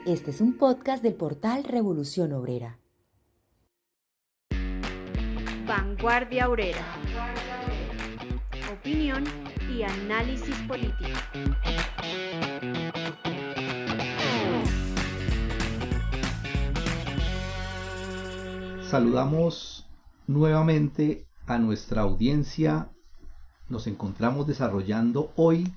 Este es un podcast del portal Revolución Obrera. Vanguardia Obrera. Opinión y análisis político. Saludamos nuevamente a nuestra audiencia. Nos encontramos desarrollando hoy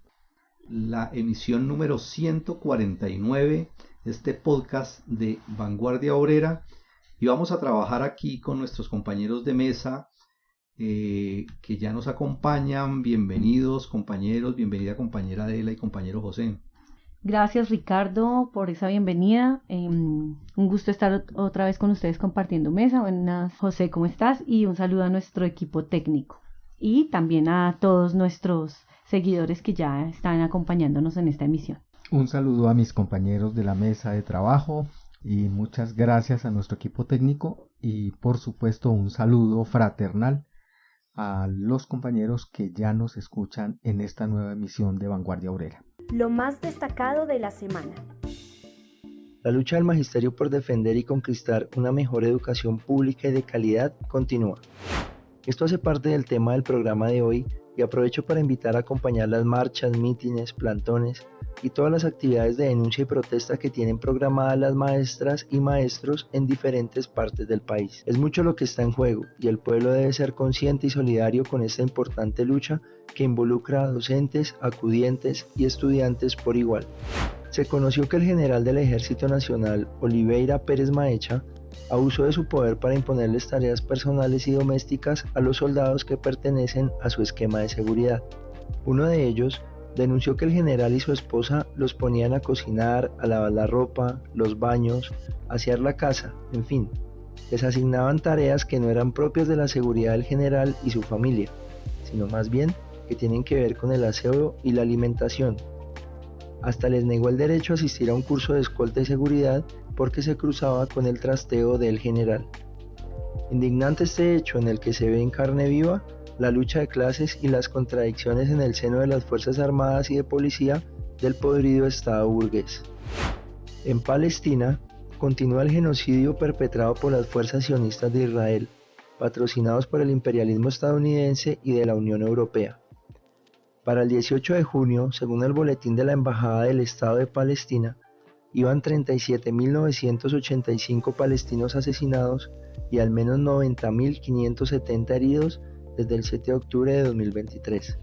la emisión número 149 de este podcast de Vanguardia Obrera y vamos a trabajar aquí con nuestros compañeros de mesa que ya nos acompañan. Bienvenidos compañeros, bienvenida compañera Adela y compañero José. Gracias Ricardo por esa bienvenida, un gusto estar otra vez con ustedes compartiendo mesa. Buenas José, ¿cómo estás? Y un saludo a nuestro equipo técnico y también a todos nuestros seguidores que ya están acompañándonos en esta emisión. Un saludo a mis compañeros de la mesa de trabajo y muchas gracias a nuestro equipo técnico y por supuesto un saludo fraternal a los compañeros que ya nos escuchan en esta nueva emisión de Vanguardia Obrera. Lo más destacado de la semana. La lucha del magisterio por defender y conquistar una mejor educación pública y de calidad continúa. Esto hace parte del tema del programa de hoy y aprovecho para invitar a acompañar las marchas, mítines, plantones y todas las actividades de denuncia y protesta que tienen programadas las maestras y maestros en diferentes partes del país. Es mucho lo que está en juego y el pueblo debe ser consciente y solidario con esta importante lucha que involucra a docentes, acudientes y estudiantes por igual. Se conoció que el general del Ejército Nacional, Oliveira Pérez Maecha, abusó de su poder para imponerles tareas personales y domésticas a los soldados que pertenecen a su esquema de seguridad. Uno de ellos denunció que el general y su esposa los ponían a cocinar, a lavar la ropa, los baños, a asear la casa, en fin, les asignaban tareas que no eran propias de la seguridad del general y su familia, sino más bien que tienen que ver con el aseo y la alimentación. Hasta les negó el derecho a asistir a un curso de escolta y seguridad porque se cruzaba con el trasteo del general. Indignante este hecho en el que se ve en carne viva la lucha de clases y las contradicciones en el seno de las Fuerzas Armadas y de Policía del podrido Estado burgués. En Palestina, continúa el genocidio perpetrado por las fuerzas sionistas de Israel, patrocinados por el imperialismo estadounidense y de la Unión Europea. Para el 18 de junio, según el boletín de la Embajada del Estado de Palestina, iban 37.985 palestinos asesinados y al menos 90.570 heridos desde el 7 de octubre de 2023.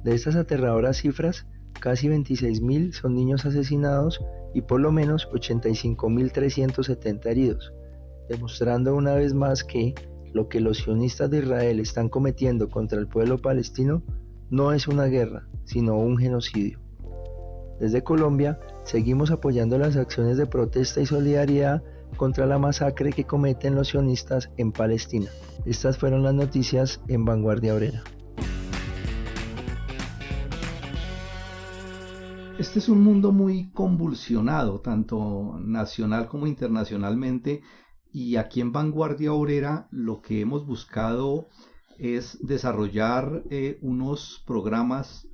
De estas aterradoras cifras, casi 26.000 son niños asesinados y por lo menos 85.370 heridos, demostrando una vez más que lo que los sionistas de Israel están cometiendo contra el pueblo palestino no es una guerra, sino un genocidio. Desde Colombia, seguimos apoyando las acciones de protesta y solidaridad contra la masacre que cometen los sionistas en Palestina. Estas fueron las noticias en Vanguardia Obrera. Este es un mundo muy convulsionado, tanto nacional como internacionalmente, y aquí en Vanguardia Obrera lo que hemos buscado es desarrollar unos programas,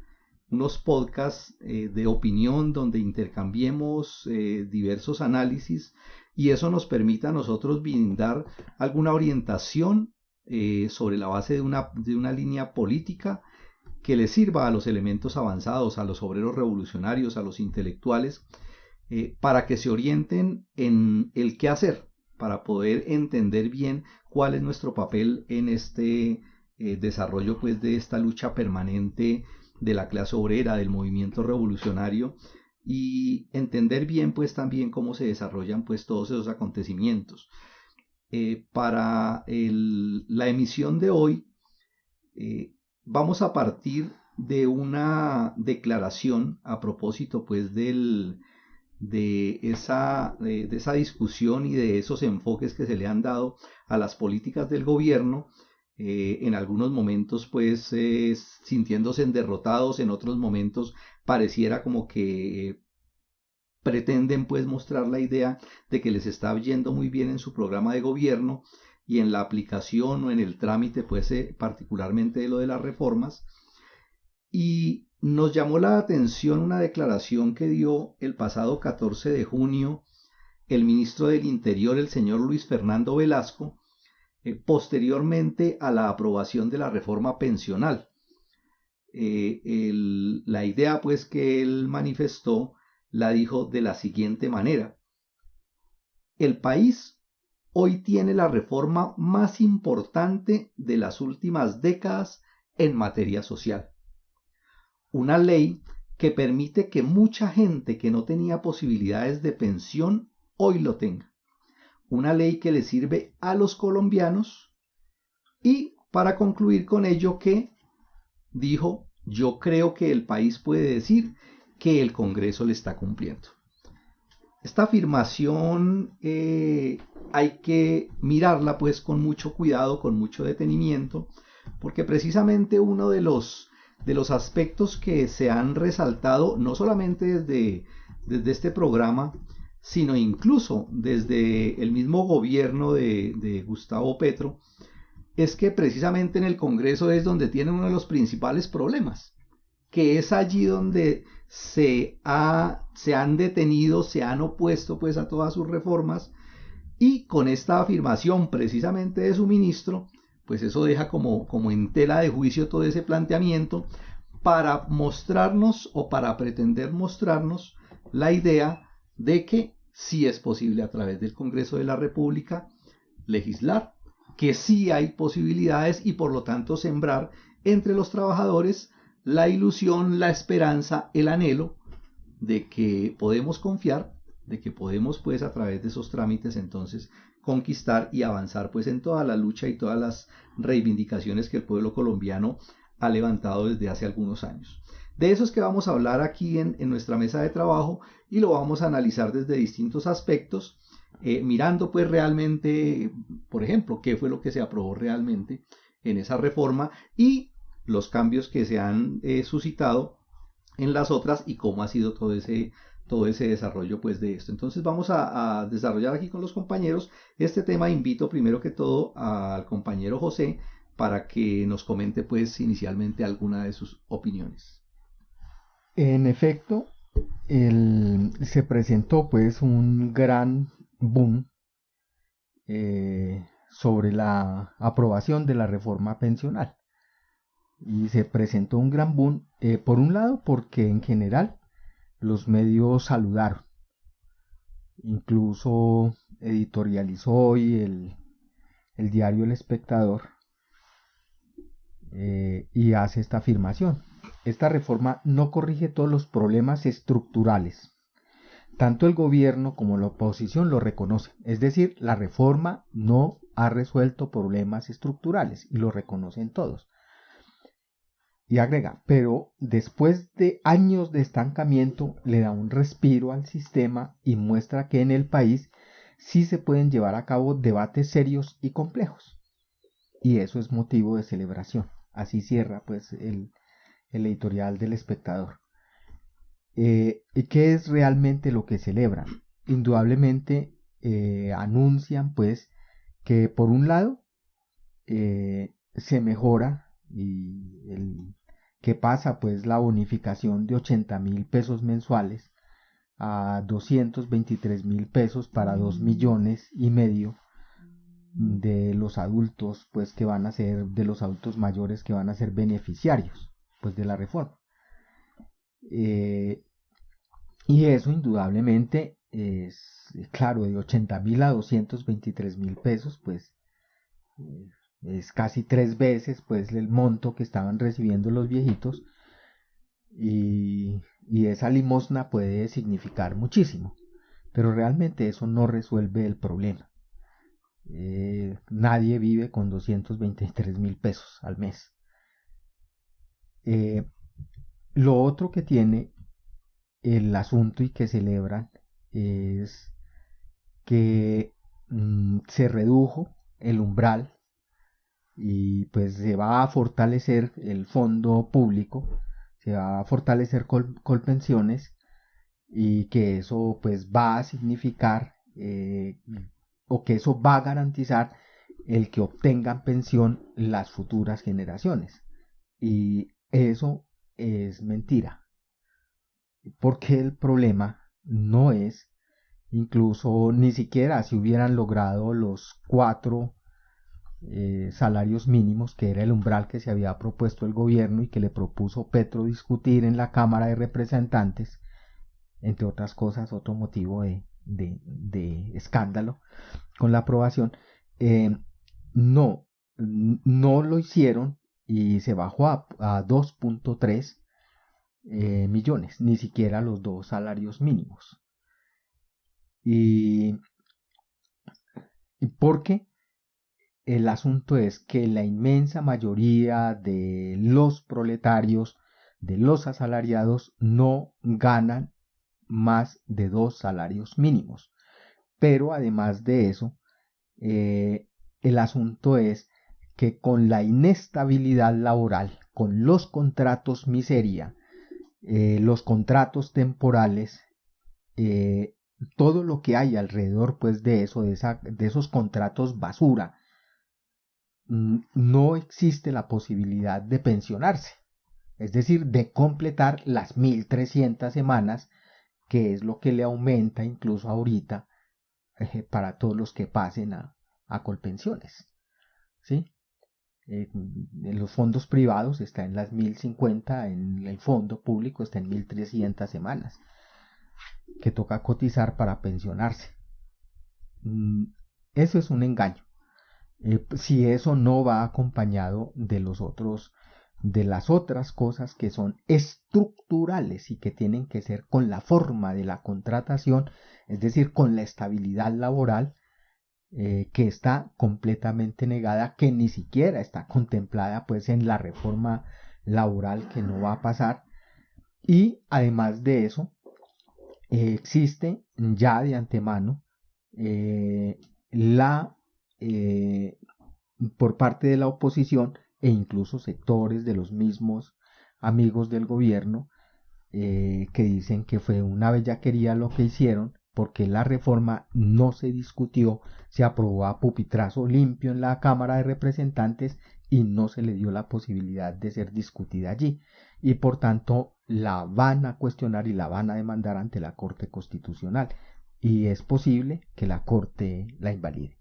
unos podcasts de opinión donde intercambiemos diversos análisis y eso nos permite a nosotros brindar alguna orientación sobre la base de una línea política que le sirva a los elementos avanzados, a los obreros revolucionarios, a los intelectuales, para que se orienten en el qué hacer, para poder entender bien cuál es nuestro papel en este desarrollo pues, de esta lucha permanente de la clase obrera, del movimiento revolucionario, y entender bien pues también cómo se desarrollan pues todos esos acontecimientos. Para la emisión de hoy vamos a partir de una declaración a propósito pues de esa discusión y de esos enfoques que se le han dado a las políticas del gobierno, en algunos momentos pues sintiéndose derrotados, en otros momentos pareciera como que pretenden pues mostrar la idea de que les está yendo muy bien en su programa de gobierno y en la aplicación o en el trámite pues particularmente de lo de las reformas. Y nos llamó la atención una declaración que dio el pasado 14 de junio el ministro del Interior, el señor Luis Fernando Velasco, posteriormente a la aprobación de la reforma pensional. La idea pues que él manifestó la dijo de la siguiente manera: el país hoy tiene la reforma más importante de las últimas décadas en materia social. Una ley que permite que mucha gente que no tenía posibilidades de pensión hoy lo tenga. Una ley que le sirve a los colombianos, y para concluir con ello que dijo: yo creo que el país puede decir que el Congreso le está cumpliendo. Esta afirmación hay que mirarla pues con mucho cuidado, con mucho detenimiento, porque precisamente uno de los aspectos que se han resaltado, no solamente desde este programa, sino incluso desde el mismo gobierno de Gustavo Petro, es que precisamente en el Congreso es donde tienen uno de los principales problemas, que es allí donde se han detenido, se han opuesto pues a todas sus reformas, y con esta afirmación precisamente de su ministro, pues eso deja como en tela de juicio todo ese planteamiento para mostrarnos o para pretender mostrarnos la idea de que sí es posible a través del Congreso de la República legislar, que sí hay posibilidades y por lo tanto sembrar entre los trabajadores la ilusión, la esperanza, el anhelo de que podemos confiar, de que podemos pues a través de esos trámites entonces conquistar y avanzar pues en toda la lucha y todas las reivindicaciones que el pueblo colombiano ha levantado desde hace algunos años. De eso es que vamos a hablar aquí en nuestra mesa de trabajo, y lo vamos a analizar desde distintos aspectos, mirando pues realmente, por ejemplo, qué fue lo que se aprobó realmente en esa reforma y los cambios que se han suscitado en las otras y cómo ha sido todo ese desarrollo pues de esto. Entonces vamos a desarrollar aquí con los compañeros este tema. Invito primero que todo al compañero José para que nos comente pues inicialmente alguna de sus opiniones. En efecto, se presentó pues un gran boom sobre la aprobación de la reforma pensional. Y se presentó un gran boom, por un lado porque en general los medios saludaron. Incluso editorializó hoy el diario El Espectador, y hace esta afirmación: esta reforma no corrige todos los problemas estructurales. Tanto el gobierno como la oposición lo reconocen. Es decir, la reforma no ha resuelto problemas estructurales y lo reconocen todos. Y agrega: pero después de años de estancamiento le da un respiro al sistema y muestra que en el país sí se pueden llevar a cabo debates serios y complejos. Y eso es motivo de celebración. Así cierra pues el editorial del Espectador. ¿Qué es realmente lo que celebran? Indudablemente anuncian pues que por un lado se mejora y que pasa pues la bonificación de 80.000 pesos mensuales a 223.000 pesos para 2,5 millones de los adultos pues que van a ser, de los adultos mayores que van a ser beneficiarios pues de la reforma. Y eso indudablemente es claro, de 80.000 a 223.000 pesos pues es casi 3 veces pues el monto que estaban recibiendo los viejitos, y esa limosna puede significar muchísimo, pero realmente eso no resuelve el problema. Nadie vive con 223.000 pesos al mes. Lo otro que tiene el asunto y que celebran es que se redujo el umbral y pues se va a fortalecer el fondo público, se va a fortalecer Colpensiones, y que eso pues va a significar o que eso va a garantizar el que obtengan pensión las futuras generaciones, y eso es mentira, porque el problema no es, incluso ni siquiera si hubieran logrado los 4 salarios mínimos, que era el umbral que se había propuesto el gobierno y que le propuso Petro discutir en la Cámara de Representantes, entre otras cosas, otro motivo de escándalo con la aprobación, no lo hicieron y se bajó a 2.3 millones, ni siquiera los 2 salarios mínimos. Y porque el asunto es que la inmensa mayoría de los proletarios, de los asalariados, no ganan más de 2 salarios mínimos. Pero además de eso, el asunto es que con la inestabilidad laboral, con los contratos miseria, los contratos temporales, todo lo que hay alrededor pues de eso, de esos contratos basura, no existe la posibilidad de pensionarse, es decir, de completar las 1.300 semanas, que es lo que le aumenta incluso ahorita para todos los que pasen a Colpensiones, ¿sí? En los fondos privados está en las 1.050, en el fondo público está en 1.300 semanas que toca cotizar para pensionarse. Eso es un engaño. Si eso no va acompañado de las otras cosas que son estructurales y que tienen que ser con la forma de la contratación, es decir, con la estabilidad laboral, que está completamente negada, que ni siquiera está contemplada pues en la reforma laboral, que no va a pasar. Y además de eso, existe ya de antemano por parte de la oposición e incluso sectores de los mismos amigos del gobierno, que dicen que fue una bellaquería lo que hicieron, porque la reforma no se discutió, se aprobó a pupitrazo limpio en la Cámara de Representantes y no se le dio la posibilidad de ser discutida allí, y por tanto la van a cuestionar y la van a demandar ante la Corte Constitucional, y es posible que la Corte la invalide.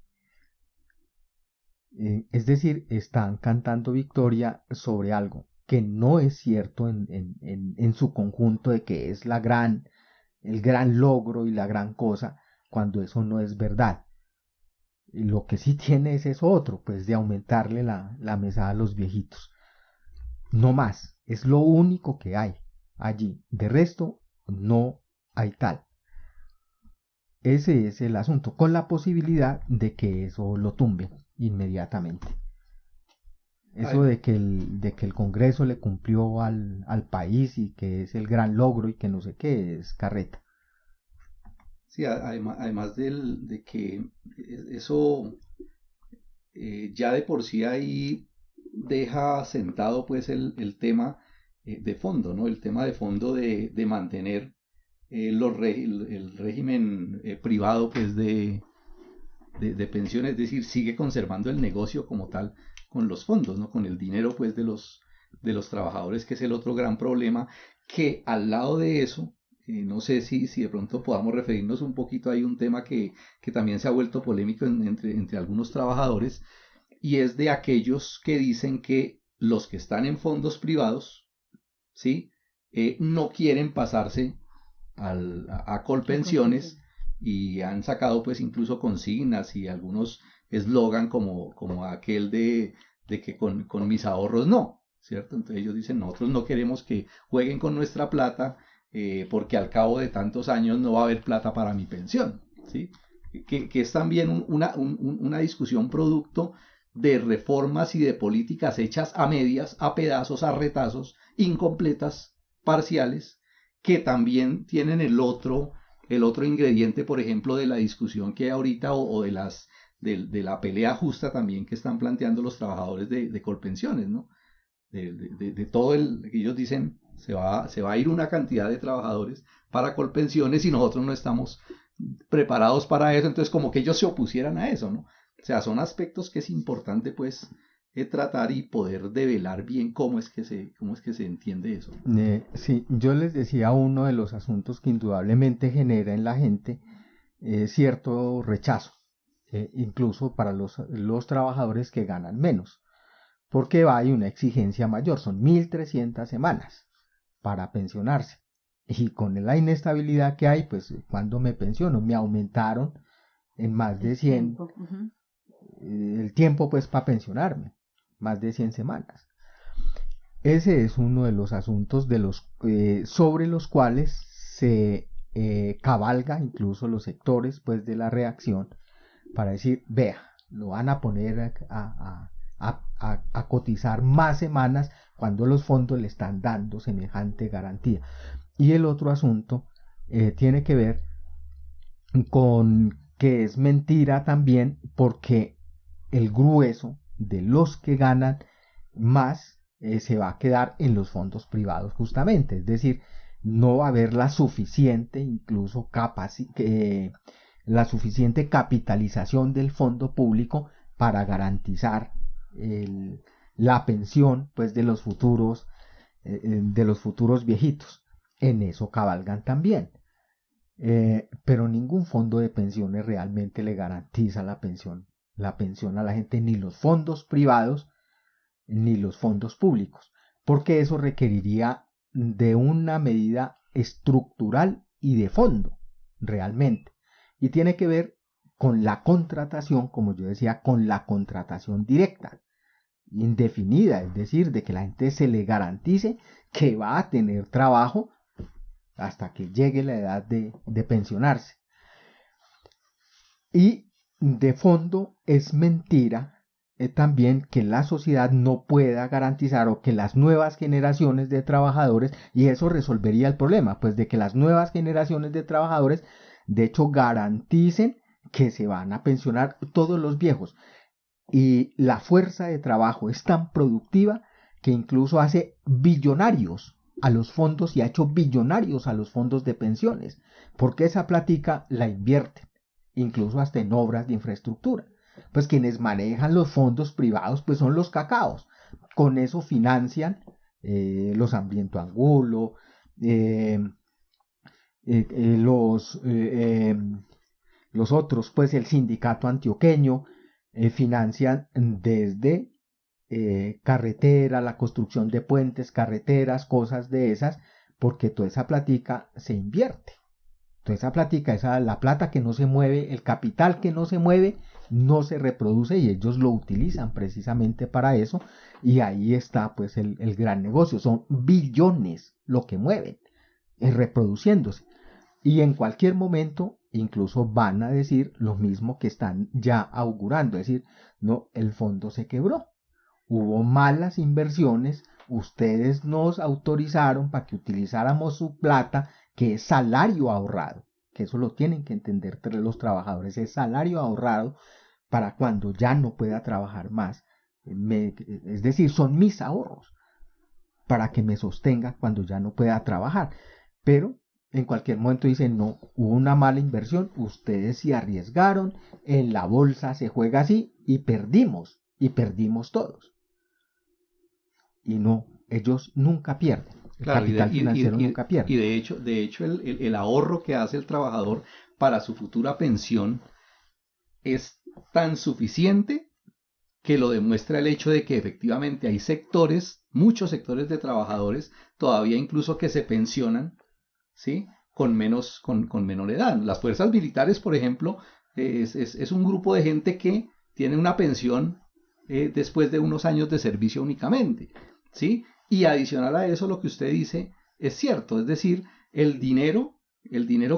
Es decir, están cantando victoria sobre algo que no es cierto en su conjunto, de que es el gran logro y la gran cosa, cuando eso no es verdad. Y lo que sí tiene es eso otro, pues de aumentarle la mesada a los viejitos. No más, es lo único que hay allí. De resto, no hay tal. Ese es el asunto, con la posibilidad de que eso lo tumben inmediatamente. Eso de que el Congreso le cumplió al país y que es el gran logro y que no sé qué, es carreta. Sí, además de que eso ya de por sí ahí deja sentado pues el tema de fondo, ¿no? El tema de fondo de mantener el régimen privado pues de pensiones, es decir, sigue conservando el negocio como tal con los fondos, ¿no? Con el dinero pues de los trabajadores, que es el otro gran problema, que al lado de eso, no sé si de pronto podamos referirnos un poquito, hay un tema que también se ha vuelto polémico entre algunos trabajadores, y es de aquellos que dicen que los que están en fondos privados, ¿sí? No quieren pasarse a Colpensiones, y han sacado pues incluso consignas y algunos eslogan como aquel de que con mis ahorros no, ¿cierto? Entonces ellos dicen, nosotros no queremos que jueguen con nuestra plata, porque al cabo de tantos años no va a haber plata para mi pensión, ¿sí? Que es también una discusión producto de reformas y de políticas hechas a medias, a pedazos, a retazos, incompletas, parciales, que también tienen el otro ingrediente, por ejemplo, de la discusión que hay ahorita, o de la pelea justa también que están planteando los trabajadores de Colpensiones, ¿no? De todo que ellos dicen, se va a ir una cantidad de trabajadores para Colpensiones y nosotros no estamos preparados para eso, entonces como que ellos se opusieran a eso, ¿no? O sea, son aspectos que es importante pues tratar y poder develar bien cómo es que se entiende eso. Sí, yo les decía, uno de los asuntos que indudablemente genera en la gente cierto rechazo, incluso para los trabajadores que ganan menos, porque hay una exigencia mayor, son 1.300 semanas para pensionarse, y con la inestabilidad que hay, pues cuando me pensiono, me aumentaron en más de 100 el tiempo pues para pensionarme, más de 100 semanas. Ese es uno de los asuntos sobre los cuales se cabalga incluso los sectores pues de la reacción para decir, vea, lo van a poner a cotizar más semanas cuando los fondos le están dando semejante garantía. Y el otro asunto tiene que ver con que es mentira también, porque el grueso de los que ganan más se va a quedar en los fondos privados justamente, es decir, no va a haber la suficiente incluso la suficiente capitalización del fondo público para garantizar la pensión pues de los futuros viejitos. En eso cabalgan también. Pero ningún fondo de pensiones realmente le garantiza la pensión a la gente, ni los fondos privados ni los fondos públicos, porque eso requeriría de una medida estructural y de fondo realmente, y tiene que ver con la contratación, como yo decía, con la contratación directa, indefinida, es decir, de que la gente se le garantice que va a tener trabajo hasta que llegue la edad de pensionarse. Y de fondo es mentira también que la sociedad no pueda garantizar, o que las nuevas generaciones de trabajadores, y eso resolvería el problema, pues de que las nuevas generaciones de trabajadores de hecho garanticen que se van a pensionar todos los viejos. Y la fuerza de trabajo es tan productiva que incluso hace billonarios a los fondos, y ha hecho billonarios a los fondos de pensiones, porque esa plática la invierten, incluso hasta en obras de infraestructura. Pues quienes manejan los fondos privados pues son los cacaos. Con eso financian los Ambiente Angulo, los otros, pues el sindicato antioqueño, financian desde carretera, la construcción de puentes, carreteras, cosas de esas, porque toda esa plática se invierte. Toda esa plática, la plata que no se mueve, el capital que no se mueve, no se reproduce, y ellos lo utilizan precisamente para eso, y ahí está pues el gran negocio. Son billones lo que mueven, reproduciéndose, y en cualquier momento incluso van a decir lo mismo que están ya augurando, es decir, no, el fondo se quebró, hubo malas inversiones, ustedes nos autorizaron para que utilizáramos su plata, que es salario ahorrado, que eso lo tienen que entender los trabajadores, es salario ahorrado para cuando ya no pueda trabajar más, es decir, son mis ahorros para que me sostenga cuando ya no pueda trabajar. Pero en cualquier momento dicen, no, hubo una mala inversión, ustedes se arriesgaron, en la bolsa se juega así, y perdimos todos. Y no, ellos nunca pierden. El capital financiero nunca pierde. Y de hecho el ahorro que hace el trabajador para su futura pensión es tan suficiente que lo demuestra el hecho de que efectivamente hay sectores, muchos sectores de trabajadores, todavía incluso que se pensionan, ¿sí?, con menor edad. Las fuerzas militares, por ejemplo, es un grupo de gente que tiene una pensión después de unos años de servicio únicamente, ¿sí? Y adicional a eso, lo que usted dice es cierto, es decir, el dinero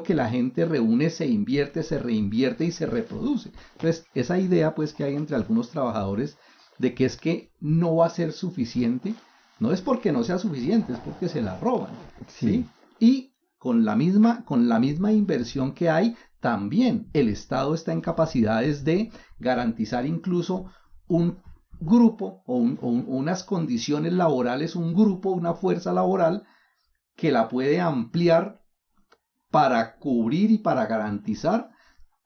que la gente reúne se invierte, se reinvierte y se reproduce. Entonces, esa idea pues que hay entre algunos trabajadores de que es que no va a ser suficiente, no es porque no sea suficiente, es porque se la roban, ¿sí? Y con la misma inversión que hay, también el Estado está en capacidades de garantizar incluso un grupo o unas condiciones laborales, un grupo, una fuerza laboral que la puede ampliar para cubrir y para garantizar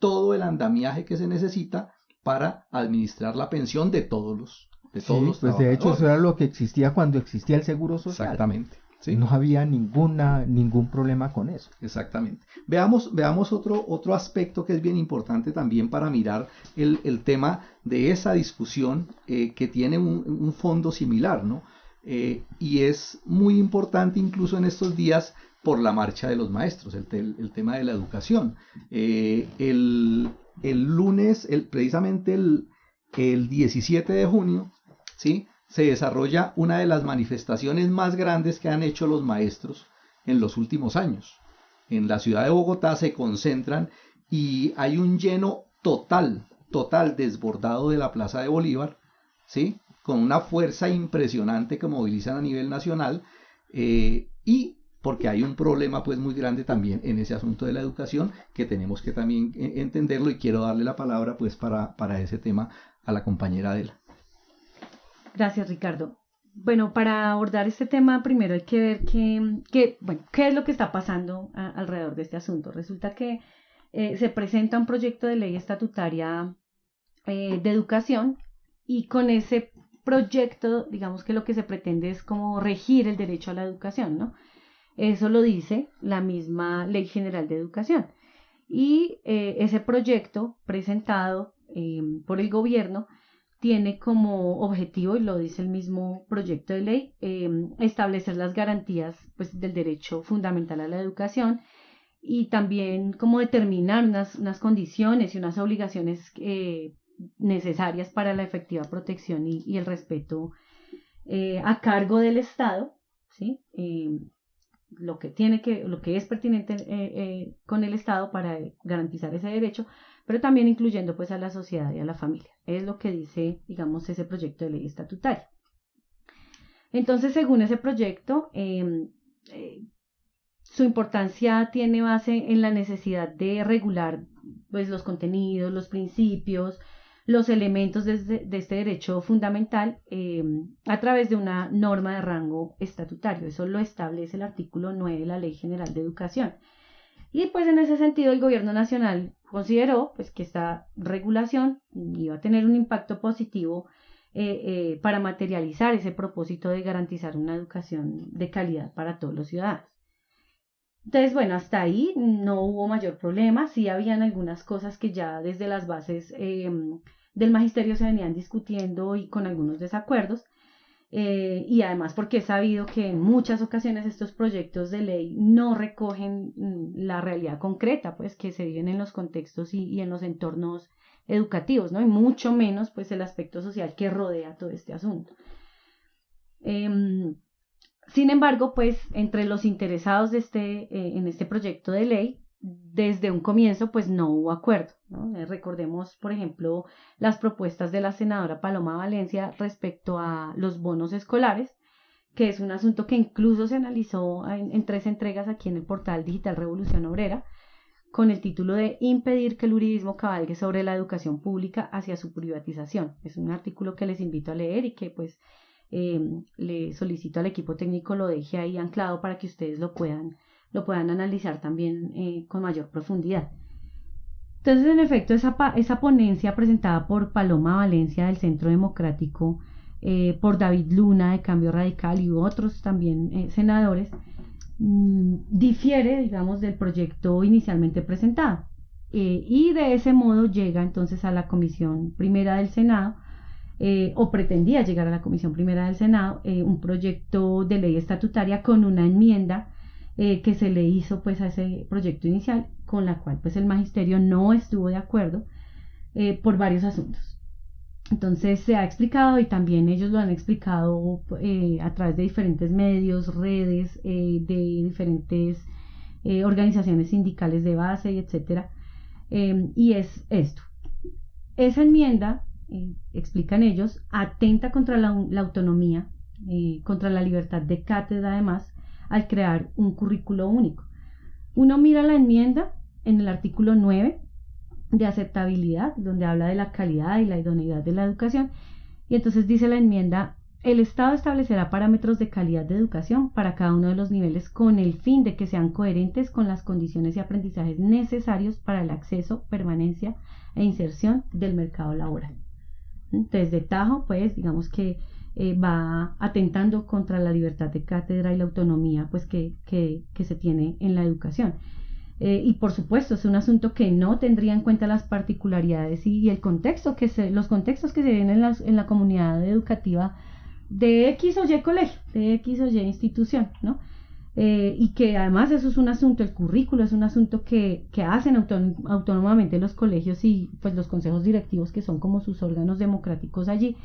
todo el andamiaje que se necesita para administrar la pensión de todos de todos Sí, los pues de hecho trabajadores. eso era lo que existía cuando existía el seguro social. Exactamente. ¿Sí? No había ningún problema con eso. Exactamente. Veamos otro aspecto que es bien importante también para mirar el tema de esa discusión que tiene un fondo similar, ¿no? Y es muy importante incluso en estos días por la marcha de los maestros, el tema de la educación. El lunes, precisamente el 17 de junio, ¿sí?, se desarrolla una de las manifestaciones más grandes que han hecho los maestros en los últimos años. En la ciudad de Bogotá se concentran y hay un lleno total desbordado de la Plaza de Bolívar, ¿sí?, con una fuerza impresionante que movilizan a nivel nacional, y porque hay un problema pues muy grande también en ese asunto de la educación que tenemos que también entenderlo, y quiero darle la palabra pues para ese tema a la compañera Adela. Gracias, Ricardo. Bueno, para abordar este tema, primero hay que ver qué es lo que está pasando alrededor de este asunto. Resulta que se presenta un proyecto de ley estatutaria de educación, y con ese proyecto, digamos que lo que se pretende es como regir el derecho a la educación, ¿no? Eso lo dice la misma Ley General de Educación. Y ese proyecto presentado por el gobierno tiene como objetivo, y lo dice el mismo proyecto de ley, establecer las garantías pues, del derecho fundamental a la educación, y también como determinar unas condiciones y unas obligaciones necesarias para la efectiva protección y el respeto a cargo del Estado, ¿sí? Lo que es pertinente con el Estado para garantizar ese derecho, pero también incluyendo pues a la sociedad y a la familia. Es lo que dice, digamos, ese proyecto de ley estatutaria. Entonces, según ese proyecto, su importancia tiene base en la necesidad de regular pues, los contenidos, los principios, los elementos de este derecho fundamental a través de una norma de rango estatutario. Eso lo establece el artículo 9 de la Ley General de Educación. Y pues en ese sentido el gobierno nacional consideró pues, que esta regulación iba a tener un impacto positivo para materializar ese propósito de garantizar una educación de calidad para todos los ciudadanos. Entonces, bueno, hasta ahí no hubo mayor problema. Sí habían algunas cosas que ya desde las bases del magisterio se venían discutiendo y con algunos desacuerdos. Y además porque he sabido que en muchas ocasiones estos proyectos de ley no recogen la realidad concreta pues, que se viven en los contextos y en los entornos educativos, ¿no? Y mucho menos pues, el aspecto social que rodea todo este asunto. Sin embargo, pues entre los interesados en este proyecto de ley, desde un comienzo, pues no hubo acuerdo, ¿no? Recordemos, por ejemplo, las propuestas de la senadora Paloma Valencia respecto a los bonos escolares, que es un asunto que incluso se analizó en 3 entregas aquí en el portal digital Revolución Obrera, con el título de Impedir que el uribismo cabalgue sobre la educación pública hacia su privatización. Es un artículo que les invito a leer y que pues le solicito al equipo técnico lo deje ahí anclado para que ustedes lo puedan analizar también con mayor profundidad. Entonces, en efecto, esa ponencia presentada por Paloma Valencia del Centro Democrático, por David Luna de Cambio Radical y otros también senadores, difiere, digamos, del proyecto inicialmente presentado. Y de ese modo llega entonces a la Comisión Primera del Senado, o pretendía llegar a la Comisión Primera del Senado, un proyecto de ley estatutaria con una enmienda que se le hizo pues a ese proyecto inicial, con la cual pues el magisterio no estuvo de acuerdo por varios asuntos. Entonces se ha explicado, y también ellos lo han explicado a través de diferentes medios, redes, de diferentes organizaciones sindicales de base, etcétera, y es esto. Esa enmienda, explican ellos, atenta contra la autonomía, contra la libertad de cátedra, además, al crear un currículo único. Uno mira la enmienda en el artículo 9 de aceptabilidad, donde habla de la calidad y la idoneidad de la educación, y entonces dice la enmienda: el Estado establecerá parámetros de calidad de educación para cada uno de los niveles con el fin de que sean coherentes con las condiciones y aprendizajes necesarios para el acceso, permanencia e inserción del mercado laboral. Desde tajo, pues digamos que va atentando contra la libertad de cátedra y la autonomía pues que se tiene en la educación. Y por supuesto es un asunto que no tendría en cuenta las particularidades y el contexto los contextos que se ven en la comunidad educativa de X o Y colegio, de X o Y institución, ¿no? Y que además eso es un asunto, el currículo es un asunto que hacen autónomamente los colegios y pues los consejos directivos, que son como sus órganos democráticos allí,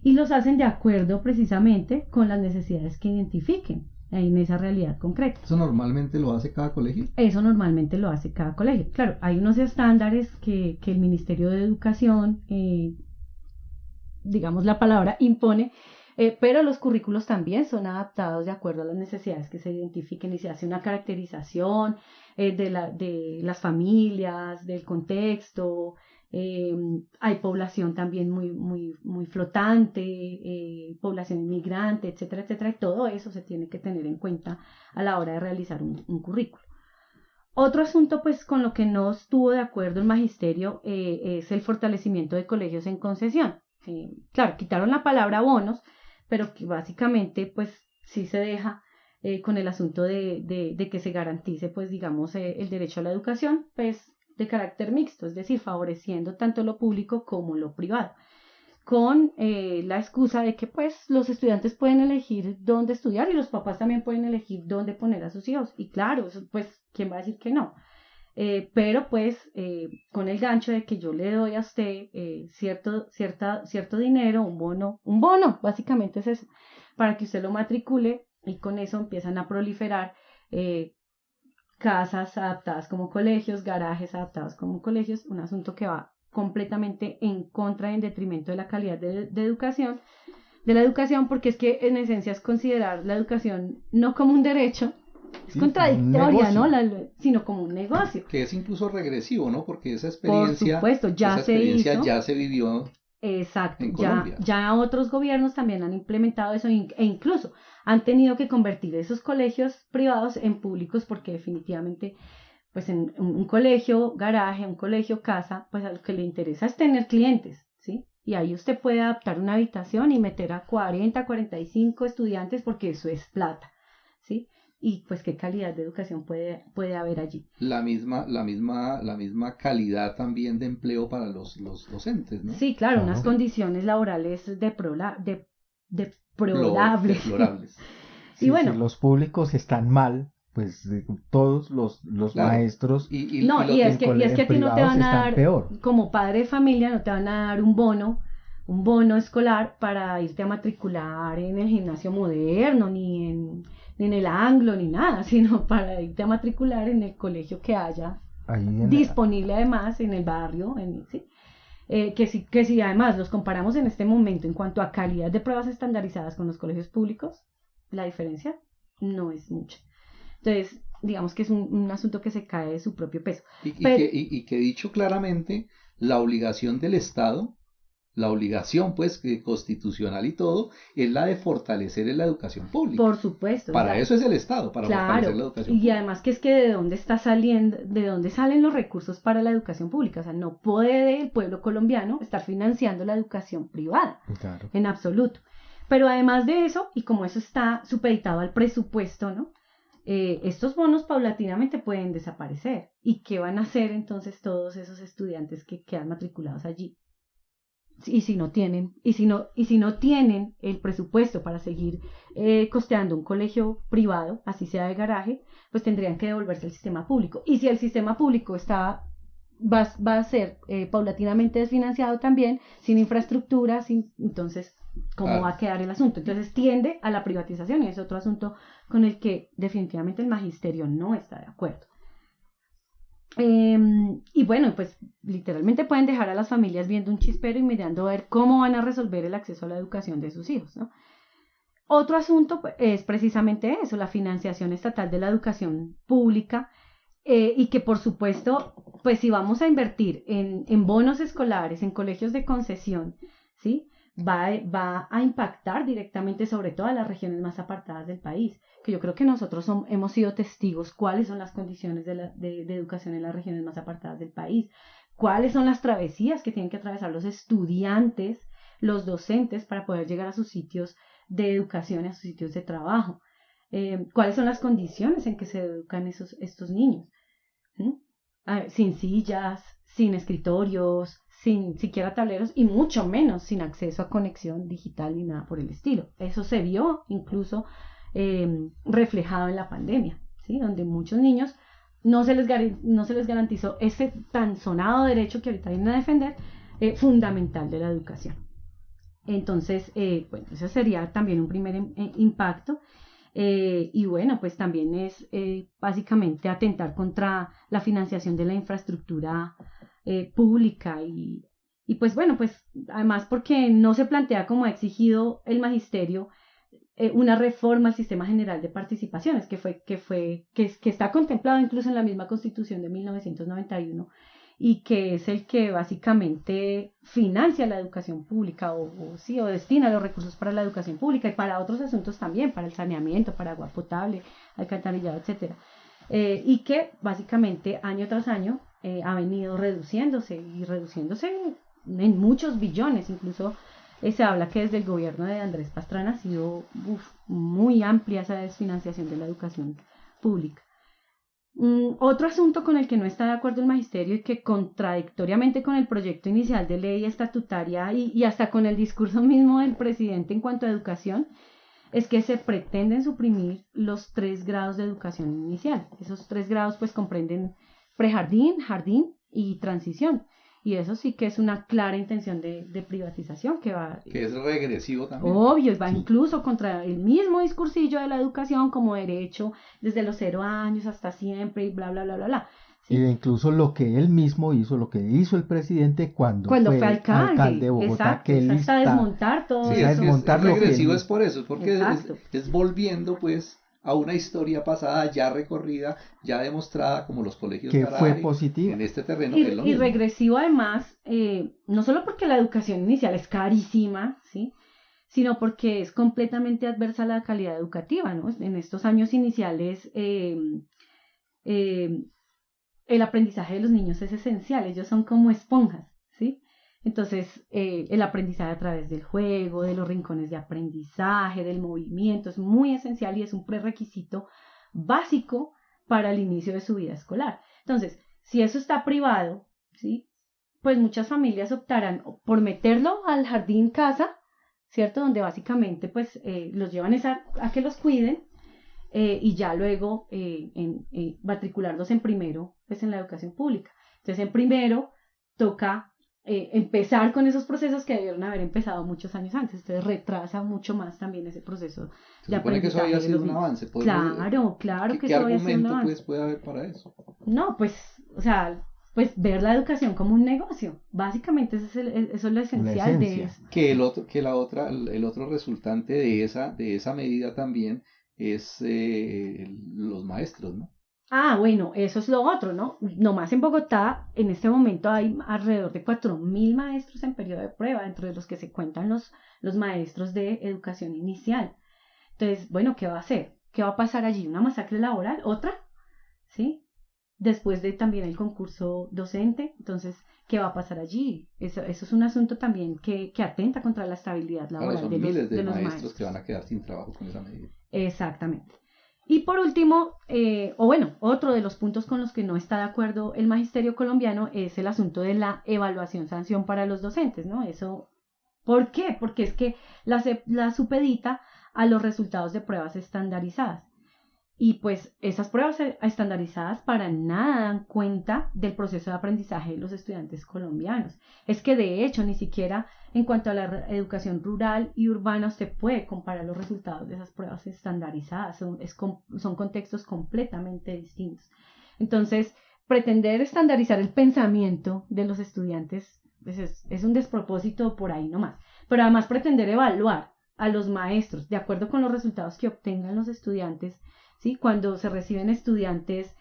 y los hacen de acuerdo precisamente con las necesidades que identifiquen en esa realidad concreta. ¿Eso normalmente lo hace cada colegio? Eso normalmente lo hace cada colegio. Claro, hay unos estándares que el Ministerio de Educación, digamos la palabra, impone, pero los currículos también son adaptados de acuerdo a las necesidades que se identifiquen y se hace una caracterización de las familias, del contexto. Hay población también muy flotante, población inmigrante, etcétera, etcétera, y todo eso se tiene que tener en cuenta a la hora de realizar un currículo. Otro asunto, pues, con lo que no estuvo de acuerdo el magisterio es el fortalecimiento de colegios en concesión. Claro, quitaron la palabra bonos, pero que básicamente, pues, sí se deja con el asunto de que se garantice, pues, digamos, el derecho a la educación, pues, de carácter mixto, es decir, favoreciendo tanto lo público como lo privado, con la excusa de que pues los estudiantes pueden elegir dónde estudiar y los papás también pueden elegir dónde poner a sus hijos, y claro, eso, pues, ¿quién va a decir que no? Pero pues con el gancho de que yo le doy a usted cierto dinero, un bono, básicamente es eso, para que usted lo matricule, y con eso empiezan a proliferar casas adaptadas como colegios, garajes adaptados como colegios, un asunto que va completamente en contra y en detrimento de la calidad de la educación, porque es que en esencia es considerar la educación no como un derecho, es contradictoria, ¿no? Sino como un negocio. Que es incluso regresivo, ¿no? Porque esa experiencia, por supuesto, ya se vivió. Exacto, en Colombia. Ya otros gobiernos también han implementado eso e incluso han tenido que convertir esos colegios privados en públicos, porque definitivamente pues en un colegio garaje, un colegio casa, pues a lo que le interesa es tener clientes, ¿sí? Y ahí usted puede adaptar una habitación y meter a 40, 45 estudiantes, porque eso es plata, ¿sí? Y pues qué calidad de educación puede haber allí. La misma calidad también de empleo para los docentes, ¿no? Sí, claro, unas condiciones laborales deplorables. Sí, y bueno, si los públicos están mal, pues todos los claro, maestros y es que a ti no te van a dar, peor. Como padre de familia, no te van a dar un bono escolar para irte a matricular en el gimnasio moderno, ni en el Anglo, ni nada, sino para irte a matricular en el colegio que haya disponible además en el barrio, ¿sí? Que si además los comparamos en este momento en cuanto a calidad de pruebas estandarizadas con los colegios públicos, la diferencia no es mucha. Entonces, digamos que es un asunto que se cae de su propio peso. Y que dicho claramente, la obligación del Estado, la obligación pues constitucional y todo, es la de fortalecer la educación pública. Por supuesto. Para eso es el Estado, para fortalecer la educación pública. Y además que es que de dónde salen los recursos para la educación pública. O sea, no puede el pueblo colombiano estar financiando la educación privada, claro, en absoluto. Pero además de eso, y como eso está supeditado al presupuesto, ¿no? Estos bonos paulatinamente pueden desaparecer. ¿Y qué van a hacer entonces todos esos estudiantes que quedan matriculados allí? Y si no tienen el presupuesto para seguir costeando un colegio privado, así sea de garaje, pues tendrían que devolverse al sistema público. Y si el sistema público va a ser paulatinamente desfinanciado también, sin infraestructura, entonces, ¿cómo va a quedar el asunto? Entonces tiende a la privatización, y es otro asunto con el que definitivamente el magisterio no está de acuerdo. Y bueno, pues literalmente pueden dejar a las familias viendo un chispero y mirando a ver cómo van a resolver el acceso a la educación de sus hijos, ¿no? Otro asunto es precisamente eso, la financiación estatal de la educación pública, y que por supuesto, pues si vamos a invertir en bonos escolares, en colegios de concesión, ¿sí? Va a impactar directamente sobre todo a las regiones más apartadas del país, que yo creo que nosotros hemos sido testigos cuáles son las condiciones de educación en las regiones más apartadas del país, cuáles son las travesías que tienen que atravesar los estudiantes los docentes para poder llegar a sus sitios de educación, a sus sitios de trabajo. ¿Cuáles son las condiciones en que se educan estos niños? Sin sillas, sin escritorios, sin siquiera tableros y mucho menos sin acceso a conexión digital ni nada por el estilo. Eso se vio incluso reflejado en la pandemia, ¿sí? Donde muchos niños no se les garantizó ese tan sonado derecho que ahorita vienen a defender, fundamental de la educación. Entonces, bueno, ese sería también un primer impacto. Y bueno, pues también es básicamente atentar contra la financiación de la infraestructura pública y pues bueno, pues además porque no se plantea como ha exigido el magisterio una reforma al sistema general de participaciones que está contemplado incluso en la misma Constitución de 1991 y que es el que básicamente financia la educación pública o destina los recursos para la educación pública y para otros asuntos también, para el saneamiento, para agua potable, alcantarillado, etcétera. Y que básicamente año tras año ha venido reduciéndose en muchos billones, incluso se habla que desde el gobierno de Andrés Pastrana ha sido muy amplia esa desfinanciación de la educación pública. Otro asunto con el que no está de acuerdo el magisterio y que contradictoriamente con el proyecto inicial de ley estatutaria y hasta con el discurso mismo del presidente en cuanto a educación, es que se pretenden suprimir los 3 grados de educación inicial. Esos 3 grados pues comprenden prejardín, jardín y transición. Y eso sí que es una clara intención de privatización que es regresivo también. Obvio, va incluso contra el mismo discursillo de la educación como derecho desde los 0 años hasta siempre y bla, bla, bla, bla, bla. ¿Sí? Y incluso lo que él mismo hizo, lo que hizo el presidente cuando fue alcalde de Bogotá, exacto, que él hasta desmontar todo eso. Es regresivo es por eso, porque es volviendo pues a una historia pasada ya recorrida, ya demostrada como los colegios que fue positiva en este terreno. Y regresivo además, no solo porque la educación inicial es carísima, ¿sí? Sino porque es completamente adversa a la calidad educativa, ¿no? En estos años iniciales el aprendizaje de los niños es esencial, ellos son como esponjas, ¿sí? Entonces, el aprendizaje a través del juego, de los rincones de aprendizaje, del movimiento, es muy esencial y es un prerequisito básico para el inicio de su vida escolar. Entonces, si eso está privado, ¿sí? Pues muchas familias optarán por meterlo al jardín casa, ¿cierto? Donde básicamente pues los llevan a que los cuiden y ya luego matricularlos en primero, pues en la educación pública. Entonces, en primero toca empezar con esos procesos que debieron haber empezado muchos años antes. Entonces retrasa mucho más también ese proceso de aprendizaje. Que eso había sido un avance. Claro que eso había sido un avance. ¿Qué argumento pues puede haber para eso? No, pues, o sea, pues ver la educación como un negocio. Básicamente eso es lo esencial de eso. Que el otro resultante de esa medida también es los maestros, ¿no? Bueno, eso es lo otro, ¿no? Nomás en Bogotá, en este momento hay alrededor de 4.000 maestros en periodo de prueba, dentro de los que se cuentan los maestros de educación inicial. Entonces, bueno, ¿qué va a hacer? ¿Qué va a pasar allí? ¿Una masacre laboral? ¿Otra? ¿Sí? Después de también el concurso docente, entonces, ¿qué va a pasar allí? Eso es un asunto también que atenta contra la estabilidad laboral son de miles de los maestros que van a quedar sin trabajo con esa medida. Exactamente. Y por último, otro de los puntos con los que no está de acuerdo el magisterio colombiano es el asunto de la evaluación-sanción para los docentes, ¿no? Eso, ¿por qué? Porque es que la supedita a los resultados de pruebas estandarizadas. Y pues esas pruebas estandarizadas para nada dan cuenta del proceso de aprendizaje de los estudiantes colombianos. Es que de hecho ni siquiera en cuanto a la educación rural y urbana usted puede comparar los resultados de esas pruebas estandarizadas. Son contextos completamente distintos. Entonces, pretender estandarizar el pensamiento de los estudiantes pues es un despropósito por ahí nomás. Pero además pretender evaluar a los maestros de acuerdo con los resultados que obtengan los estudiantes, ¿sí? Cuando se reciben estudiantes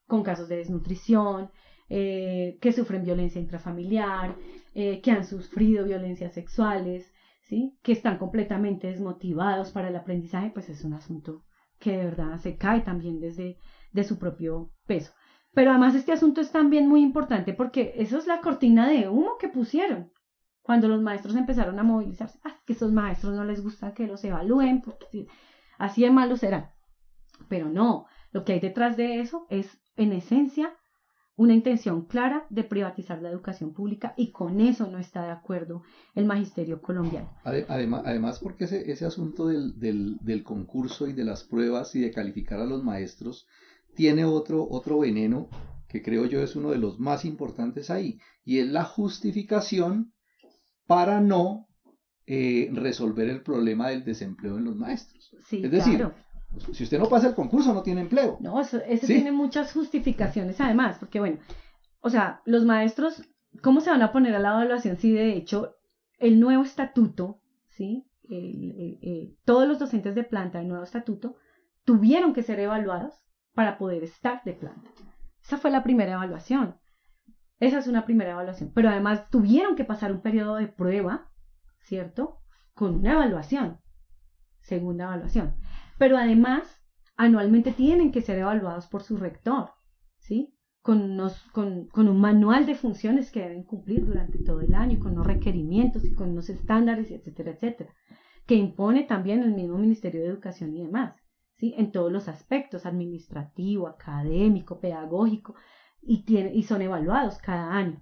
con casos de desnutrición, que sufren violencia intrafamiliar, que han sufrido violencias sexuales, ¿sí? Que están completamente desmotivados para el aprendizaje, pues es un asunto que de verdad se cae también de su propio peso. Pero además este asunto es también muy importante porque eso es la cortina de humo que pusieron cuando los maestros empezaron a movilizarse, que esos maestros no les gusta que los evalúen, porque así de malos serán. Pero no, lo que hay detrás de eso es, en esencia, una intención clara de privatizar la educación pública, y con eso no está de acuerdo el magisterio colombiano. Además porque ese asunto del concurso y de las pruebas y de calificar a los maestros tiene otro veneno que creo yo es uno de los más importantes ahí, y es la justificación para no resolver el problema del desempleo en los maestros. Sí, es decir, claro. Si usted no pasa el concurso, no tiene empleo. No, eso ¿Sí? tiene muchas justificaciones además, porque bueno, o sea, los maestros, ¿cómo se van a poner a la evaluación si de hecho el nuevo estatuto, ¿sí? Todos los docentes de planta del nuevo estatuto tuvieron que ser evaluados para poder estar de planta? Esa fue la primera evaluación. Esa es una primera evaluación, pero además tuvieron que pasar un periodo de prueba, ¿cierto? Con una evaluación, segunda evaluación. Pero además, anualmente tienen que ser evaluados por su rector, ¿sí? Con un manual de funciones que deben cumplir durante todo el año, con unos requerimientos y con unos estándares, etcétera, etcétera, que impone también el mismo Ministerio de Educación y demás, ¿sí? En todos los aspectos, administrativo, académico, pedagógico, y son evaluados cada año.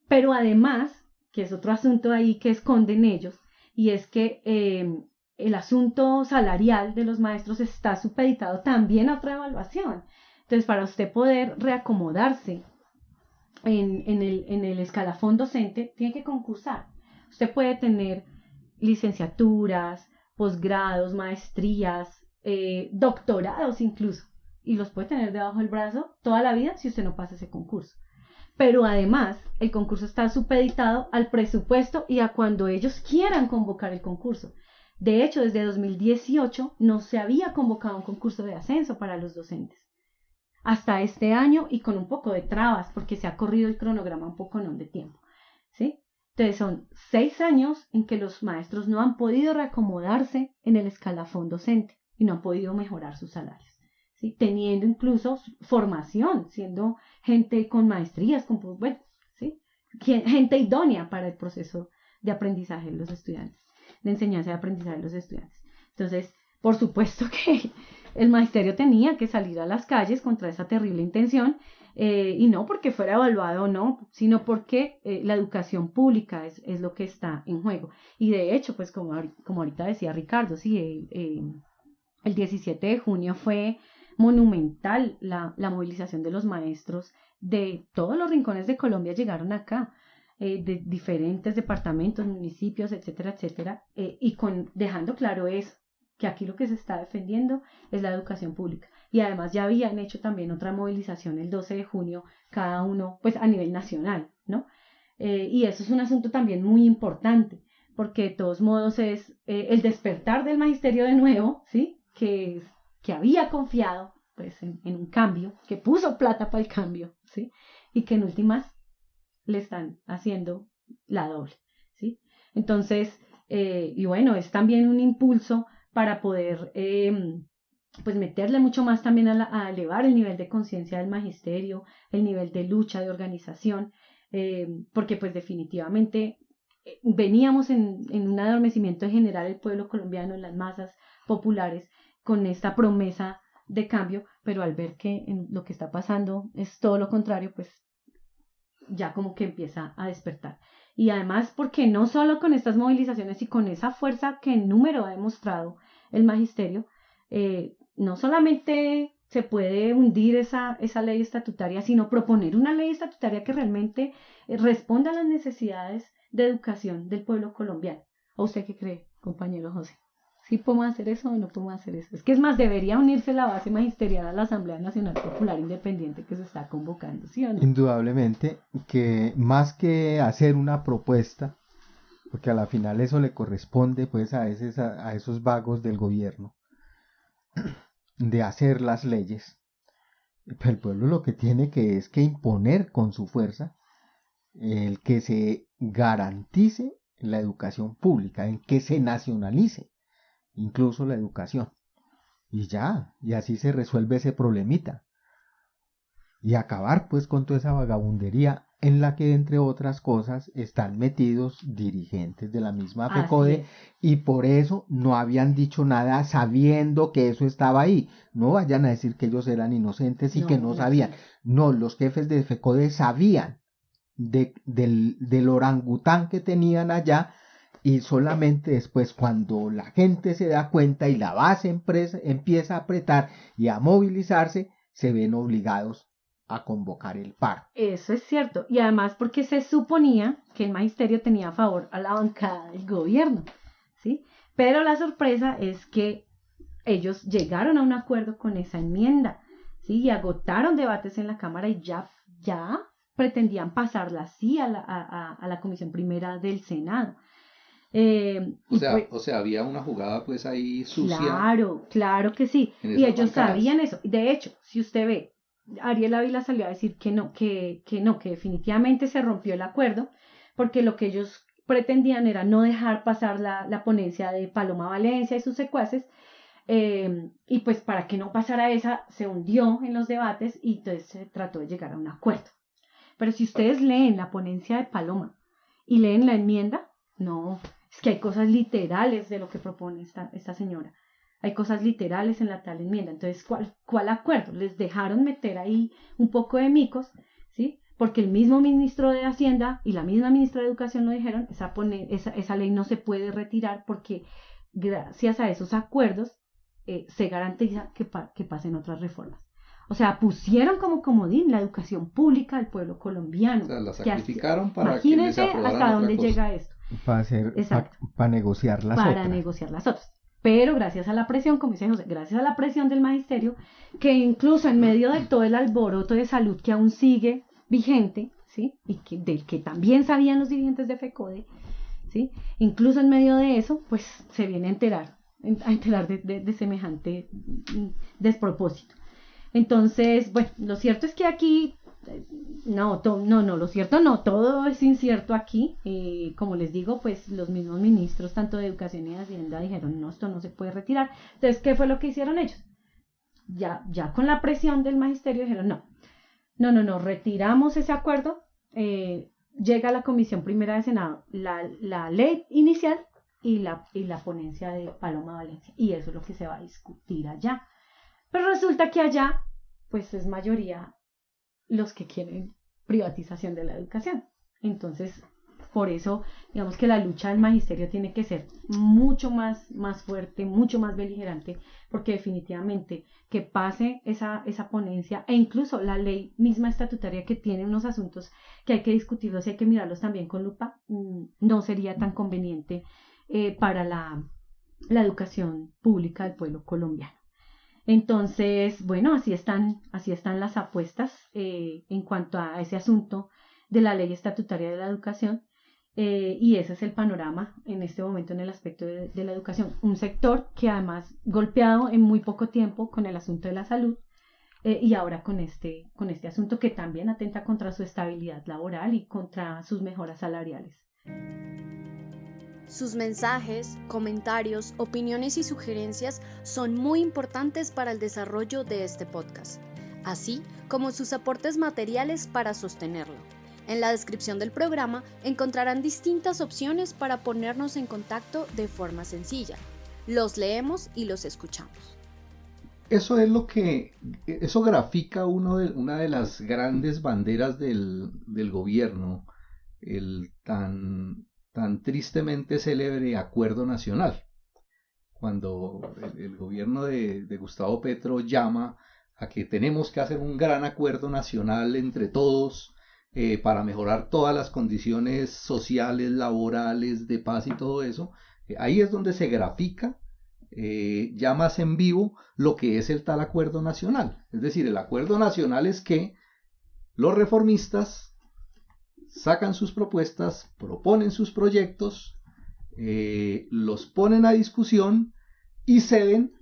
Pero además, que es otro asunto ahí que esconden ellos, y es que el asunto salarial de los maestros está supeditado también a otra evaluación. Entonces, para usted poder reacomodarse en el escalafón docente, tiene que concursar. Usted puede tener licenciaturas, posgrados, maestrías, doctorados incluso, y los puede tener debajo del brazo toda la vida si usted no pasa ese concurso. Pero además, el concurso está supeditado al presupuesto y a cuando ellos quieran convocar el concurso. De hecho, desde 2018 no se había convocado un concurso de ascenso para los docentes. Hasta este año, y con un poco de trabas, porque se ha corrido el cronograma un poco de tiempo, ¿sí? Entonces son 6 años en que los maestros no han podido reacomodarse en el escalafón docente y no han podido mejorar sus salarios, ¿sí? Teniendo incluso formación, siendo gente con maestrías, ¿sí? Gente idónea para el proceso de aprendizaje de los estudiantes, de enseñanza y aprendizaje de los estudiantes. Entonces, por supuesto que el magisterio tenía que salir a las calles contra esa terrible intención, y no porque fuera evaluado o no, sino porque la educación pública es lo que está en juego. Y de hecho, pues como ahorita decía Ricardo, sí, el 17 de junio fue monumental la movilización de los maestros de todos los rincones de Colombia, llegaron acá, de diferentes departamentos, municipios, etcétera, etcétera, y dejando claro eso, que aquí lo que se está defendiendo es la educación pública. Y además ya habían hecho también otra movilización el 12 de junio, cada uno pues a nivel nacional, ¿no? Y eso es un asunto también muy importante, porque de todos modos es el despertar del magisterio de nuevo, ¿sí? Que había confiado pues en un cambio, que puso plata para el cambio, ¿sí? Y que en últimas le están haciendo la doble, ¿sí? Entonces, y bueno, es también un impulso para poder pues meterle mucho más también a elevar el nivel de conciencia del magisterio, el nivel de lucha, de organización, porque pues definitivamente veníamos en un adormecimiento en general el pueblo colombiano, en las masas populares, con esta promesa de cambio, pero al ver que lo que está pasando es todo lo contrario, pues ya como que empieza a despertar. Y además porque no solo con estas movilizaciones y con esa fuerza que en número ha demostrado el magisterio, no solamente se puede hundir esa ley estatutaria, sino proponer una ley estatutaria que realmente responda a las necesidades de educación del pueblo colombiano. ¿O usted qué cree, compañero José? ¿Sí podemos hacer eso o no podemos hacer eso? Es que es más, debería unirse la base magisterial a la Asamblea Nacional Popular Independiente que se está convocando, ¿sí o no? Indudablemente que más que hacer una propuesta, porque a la final eso le corresponde pues a esos vagos del gobierno de hacer las leyes, pero el pueblo lo que tiene que es que imponer con su fuerza el que se garantice la educación pública, en que se nacionalice incluso la educación, y así se resuelve ese problemita, y acabar pues con toda esa vagabundería en la que, entre otras cosas, están metidos dirigentes de la misma FECODE, y por eso no habían dicho nada sabiendo que eso estaba ahí. No vayan a decir que ellos eran inocentes y que no sabían. No, los jefes de FECODE sabían del orangután que tenían allá, y solamente después, cuando la gente se da cuenta y la base empieza a apretar y a movilizarse, se ven obligados a convocar el paro. Eso es cierto, y además porque se suponía que el magisterio tenía a favor a la bancada del gobierno, ¿sí? Pero la sorpresa es que ellos llegaron a un acuerdo con esa enmienda, ¿sí? Y agotaron debates en la Cámara y ya pretendían pasarla así a la Comisión Primera del Senado. O sea, había una jugada pues ahí sucia. Claro que sí, y ellos sabían eso. De hecho, si usted ve, Ariel Ávila salió a decir que definitivamente se rompió el acuerdo, porque lo que ellos pretendían era no dejar pasar la ponencia de Paloma Valencia y sus secuaces, y pues para que no pasara esa, se hundió en los debates y entonces se trató de llegar a un acuerdo. Pero si ustedes leen la ponencia de Paloma y leen la enmienda, no, es que hay cosas literales de lo que propone esta señora. Hay cosas literales en la tal enmienda. Entonces, ¿cuál acuerdo? Les dejaron meter ahí un poco de micos, ¿sí? Porque el mismo ministro de Hacienda y la misma ministra de Educación lo dijeron, esa ley no se puede retirar porque gracias a esos acuerdos se garantiza que pasen otras reformas. O sea, pusieron como comodín la educación pública del pueblo colombiano. O sea, la sacrificaron para que les aprobaran hasta dónde otra cosa. Llega esto. Para negociar las otras. Para negociar las otras. Pero gracias a la presión, como dice José, gracias a la presión del magisterio, que incluso en medio de todo el alboroto de salud que aún sigue vigente, ¿sí? Y del que también sabían los dirigentes de FECODE, ¿sí? Incluso en medio de eso, pues se viene a enterar de semejante despropósito. Entonces, bueno, lo cierto es que aquí, todo es incierto aquí. Como les digo, pues los mismos ministros, tanto de Educación y de Hacienda, dijeron, no, esto no se puede retirar. Entonces, ¿qué fue lo que hicieron ellos? Ya con la presión del magisterio dijeron, no, retiramos ese acuerdo, llega a la Comisión Primera de Senado la ley inicial y la ponencia de Paloma Valencia, y eso es lo que se va a discutir allá. Pero resulta que allá, pues es mayoría los que quieren privatización de la educación. Entonces, por eso, digamos que la lucha del magisterio tiene que ser mucho más fuerte, mucho más beligerante, porque definitivamente que pase esa ponencia, e incluso la ley misma estatutaria, que tiene unos asuntos que hay que discutirlos y hay que mirarlos también con lupa, no sería tan conveniente para la educación pública del pueblo colombiano. Entonces, bueno, así están las apuestas en cuanto a ese asunto de la ley estatutaria de la educación, y ese es el panorama en este momento en el aspecto de la educación. Un sector que además golpeado en muy poco tiempo con el asunto de la salud, y ahora con este asunto que también atenta contra su estabilidad laboral y contra sus mejoras salariales. Sus mensajes, comentarios, opiniones y sugerencias son muy importantes para el desarrollo de este podcast, así como sus aportes materiales para sostenerlo. En la descripción del programa encontrarán distintas opciones para ponernos en contacto de forma sencilla. Los leemos y los escuchamos. Eso grafica una de las grandes banderas del gobierno, el tan tristemente célebre Acuerdo Nacional. Cuando el gobierno de Gustavo Petro llama a que tenemos que hacer un gran acuerdo nacional entre todos para mejorar todas las condiciones sociales, laborales, de paz y todo eso, ahí es donde se grafica ya más en vivo lo que es el tal Acuerdo Nacional. Es decir, el Acuerdo Nacional es que los reformistas sacan sus propuestas, proponen sus proyectos, los ponen a discusión y ceden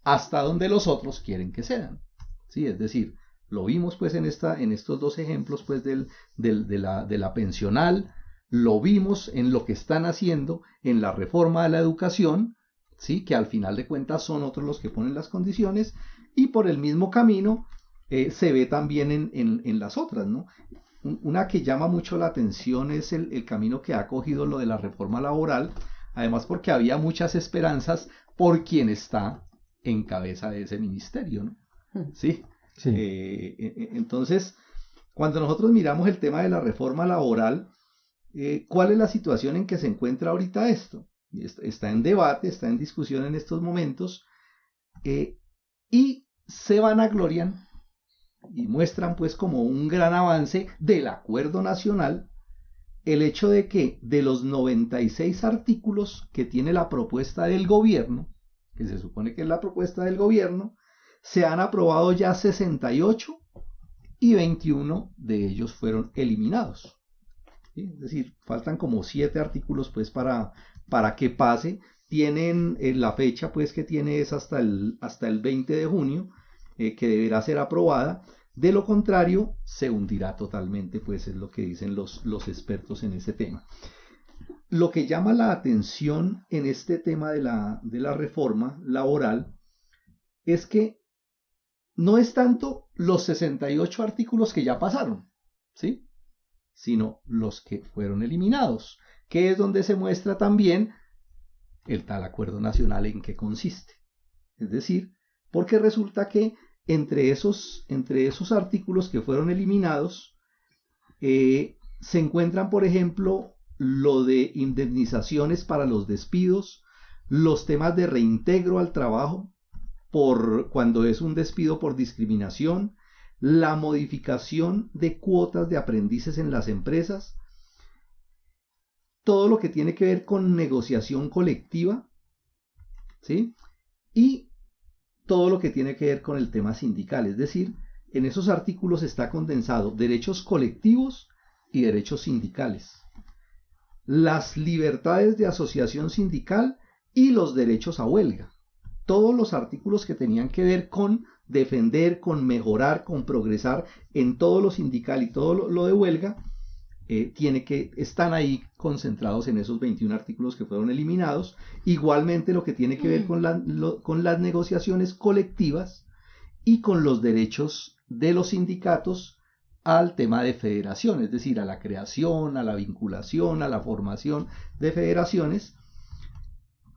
hasta donde los otros quieren que cedan. ¿Sí? Es decir, lo vimos pues en estos dos ejemplos pues de la pensional, lo vimos en lo que están haciendo en la reforma de la educación, ¿sí? Que al final de cuentas son otros los que ponen las condiciones, y por el mismo camino se ve también en las otras, ¿no? Una que llama mucho la atención es el camino que ha cogido lo de la reforma laboral, además porque había muchas esperanzas por quien está en cabeza de ese ministerio, ¿no? Sí. Sí. Entonces, cuando nosotros miramos el tema de la reforma laboral, ¿cuál es la situación en que se encuentra ahorita esto? Está en debate, está en discusión en estos momentos, y se vanaglorian y muestran pues como un gran avance del acuerdo nacional el hecho de que de los 96 artículos que tiene la propuesta del gobierno, que se supone que es la propuesta del gobierno, se han aprobado ya 68 y 21 de ellos fueron eliminados. ¿Sí? Es decir, faltan como 7 artículos pues para que pase. Tienen la fecha pues que tiene es hasta el 20 de junio, que deberá ser aprobada. De lo contrario, se hundirá totalmente, pues es lo que dicen los expertos en ese tema. Lo que llama la atención en este tema de la reforma laboral es que no es tanto los 68 artículos que ya pasaron, ¿sí? Sino los que fueron eliminados, que es donde se muestra también el tal acuerdo nacional en qué consiste. Es decir, porque resulta que entre esos artículos que fueron eliminados, se encuentran, por ejemplo, lo de indemnizaciones para los despidos, los temas de reintegro al trabajo por cuando es un despido por discriminación, la modificación de cuotas de aprendices en las empresas, todo lo que tiene que ver con negociación colectiva, ¿sí? Y todo lo que tiene que ver con el tema sindical, es decir, en esos artículos está condensado derechos colectivos y derechos sindicales, las libertades de asociación sindical y los derechos a huelga. Todos los artículos que tenían que ver con defender, con mejorar, con progresar en todo lo sindical y todo lo de huelga, están ahí concentrados en esos 21 artículos que fueron eliminados. Igualmente lo que tiene que ver con las negociaciones colectivas y con los derechos de los sindicatos al tema de federación, es decir, a la creación, a la vinculación, a la formación de federaciones.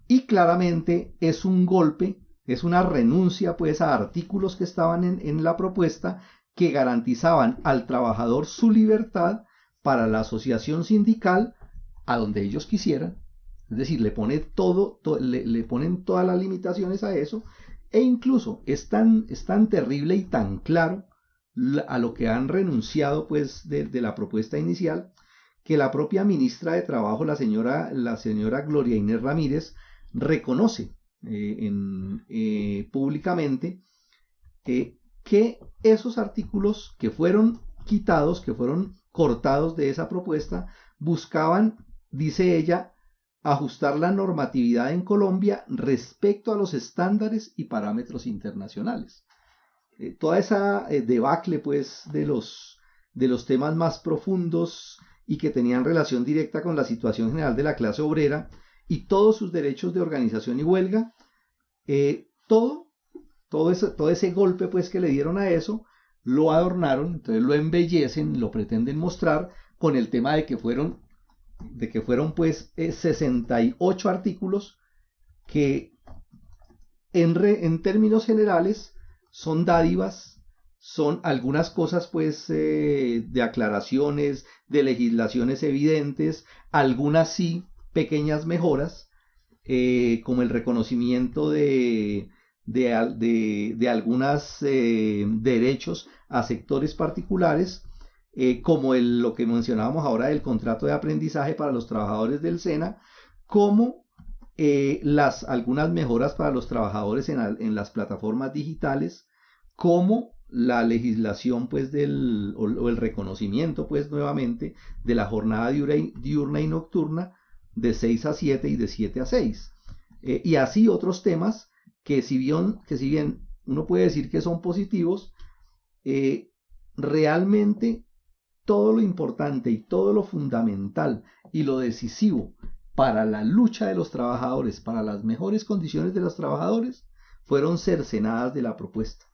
Y claramente es un golpe, es una renuncia pues a artículos que estaban en la propuesta que garantizaban al trabajador su libertad para la asociación sindical a donde ellos quisieran. Es decir, le ponen todas las limitaciones a eso, e incluso es tan terrible y tan claro a lo que han renunciado pues de la propuesta inicial, que la propia ministra de Trabajo, la señora Gloria Inés Ramírez, reconoce públicamente que esos artículos que fueron quitados, que fueron cortados de esa propuesta, buscaban, dice ella, ajustar la normatividad en Colombia respecto a los estándares y parámetros internacionales. Toda esa debacle pues de los temas más profundos y que tenían relación directa con la situación general de la clase obrera y todos sus derechos de organización y huelga, todo ese golpe pues que le dieron a eso, lo adornaron, entonces lo embellecen, lo pretenden mostrar con el tema de que fueron pues 68 artículos que en términos generales son dádivas, son algunas cosas pues de aclaraciones, de legislaciones evidentes, algunas sí pequeñas mejoras, como el reconocimiento de algunos derechos a sectores particulares, como lo que mencionábamos ahora del contrato de aprendizaje para los trabajadores del SENA, como algunas mejoras para los trabajadores en las plataformas digitales, como la legislación pues o el reconocimiento pues nuevamente de la jornada diurna y nocturna de 6 a 7 y de 7 a 6, y así otros temas que si bien uno puede decir que son positivos, realmente todo lo importante y todo lo fundamental y lo decisivo para la lucha de los trabajadores, para las mejores condiciones de los trabajadores, fueron cercenadas de la propuesta.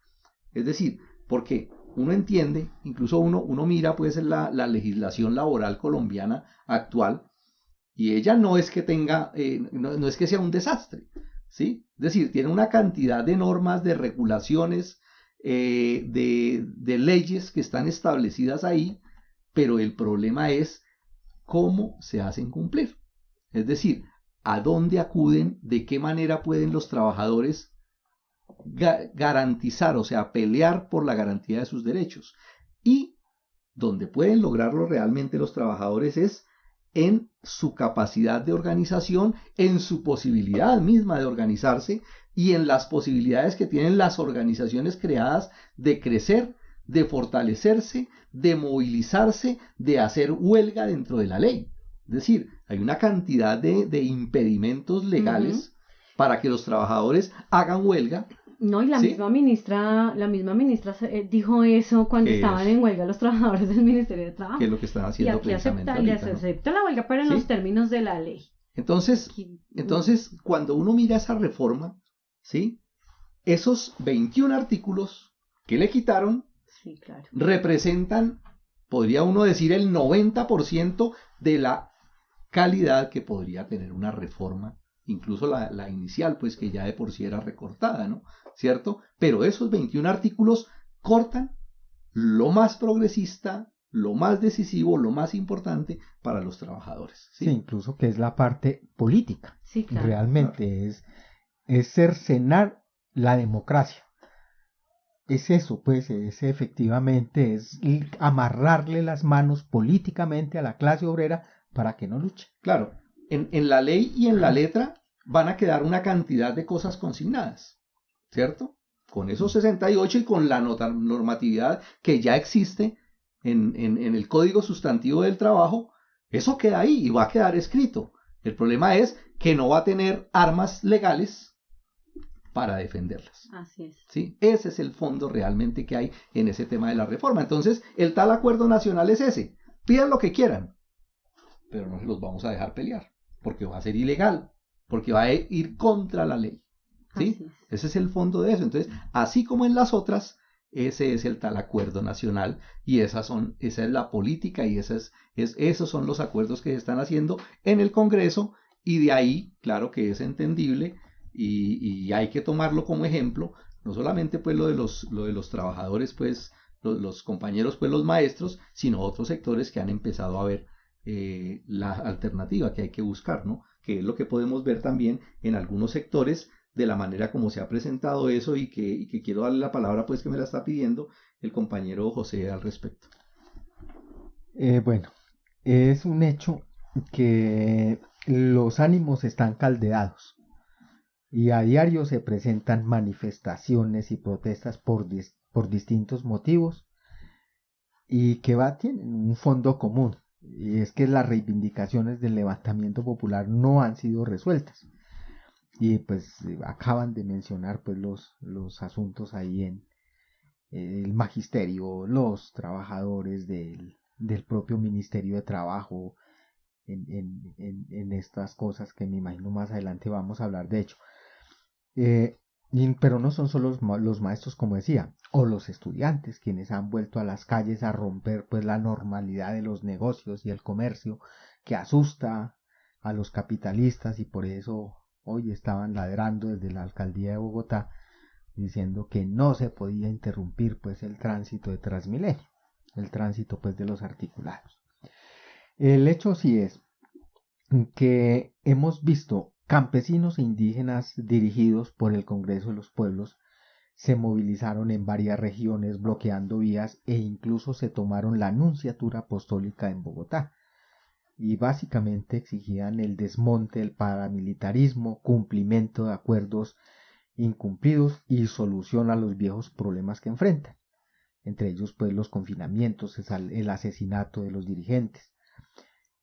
Es decir, Porque uno entiende, incluso uno mira pues la legislación laboral colombiana actual, y ella no es que tenga, no es que sea un desastre, ¿sí? Es decir, tiene una cantidad de normas, de regulaciones, de leyes que están establecidas ahí, pero el problema es cómo se hacen cumplir. Es decir, a dónde acuden, de qué manera pueden los trabajadores garantizar, o sea, pelear por la garantía de sus derechos. Y donde pueden lograrlo realmente los trabajadores es en su capacidad de organización, en su posibilidad misma de organizarse y en las posibilidades que tienen las organizaciones creadas de crecer, de fortalecerse, de movilizarse, de hacer huelga dentro de la ley. Es decir, hay una cantidad de impedimentos legales para que los trabajadores hagan huelga. No, y la misma ministra dijo eso cuando estaban en huelga los trabajadores del Ministerio de Trabajo. Que es lo que están haciendo y aquí precisamente acepta la huelga, pero en los términos de la ley. Entonces, cuando uno mira esa reforma, ¿sí? Esos 21 artículos que le quitaron representan, podría uno decir, el 90% de la calidad que podría tener una reforma, incluso la inicial, pues que ya de por sí era recortada, ¿no? ¿Cierto? Pero esos 21 artículos cortan lo más progresista, lo más decisivo, lo más importante para los trabajadores. Sí, incluso que es la parte política. Sí, claro. Realmente es cercenar la democracia. Es eso, pues, efectivamente, es amarrarle las manos políticamente a la clase obrera para que no luche. Claro, en la ley y en la letra van a quedar una cantidad de cosas consignadas, ¿cierto? Con esos 68 y con la normatividad que ya existe en el Código Sustantivo del Trabajo, eso queda ahí y va a quedar escrito. El problema es que no va a tener armas legales para defenderlas. Así es. ¿Sí? Ese es el fondo realmente que hay en ese tema de la reforma. Entonces, el tal acuerdo nacional es ese. Pidan lo que quieran, pero no se los vamos a dejar pelear, porque va a ser ilegal, porque va a ir contra la ley. ¿Sí? Ese es el fondo de eso. Entonces, así como en las otras, ese es el tal acuerdo nacional y esa es la política y esos son los acuerdos que se están haciendo en el Congreso, y de ahí, claro que es entendible y hay que tomarlo como ejemplo, no solamente pues lo de los trabajadores, pues los compañeros, pues los maestros, sino otros sectores que han empezado a ver la alternativa que hay que buscar, ¿no? Que es lo que podemos ver también en algunos sectores, de la manera como se ha presentado eso, y que quiero darle la palabra, pues que me la está pidiendo el compañero José al respecto. Bueno, es un hecho que los ánimos están caldeados y a diario se presentan manifestaciones y protestas por distintos motivos, y que tienen un fondo común, y es que las reivindicaciones del levantamiento popular no han sido resueltas. Y pues acaban de mencionar pues los asuntos ahí en el magisterio, los trabajadores del propio Ministerio de Trabajo, en estas cosas que me imagino más adelante vamos a hablar de hecho. Pero no son solo los maestros, como decía, o los estudiantes quienes han vuelto a las calles a romper pues la normalidad de los negocios y el comercio, que asusta a los capitalistas, y por eso hoy estaban ladrando desde la alcaldía de Bogotá diciendo que no se podía interrumpir pues el tránsito de Transmilenio, el tránsito pues de los articulados. El hecho sí es que hemos visto campesinos e indígenas dirigidos por el Congreso de los Pueblos se movilizaron en varias regiones bloqueando vías e incluso se tomaron la Nunciatura Apostólica en Bogotá, y básicamente exigían el desmonte del paramilitarismo, cumplimiento de acuerdos incumplidos y solución a los viejos problemas que enfrentan, entre ellos pues los confinamientos, el asesinato de los dirigentes.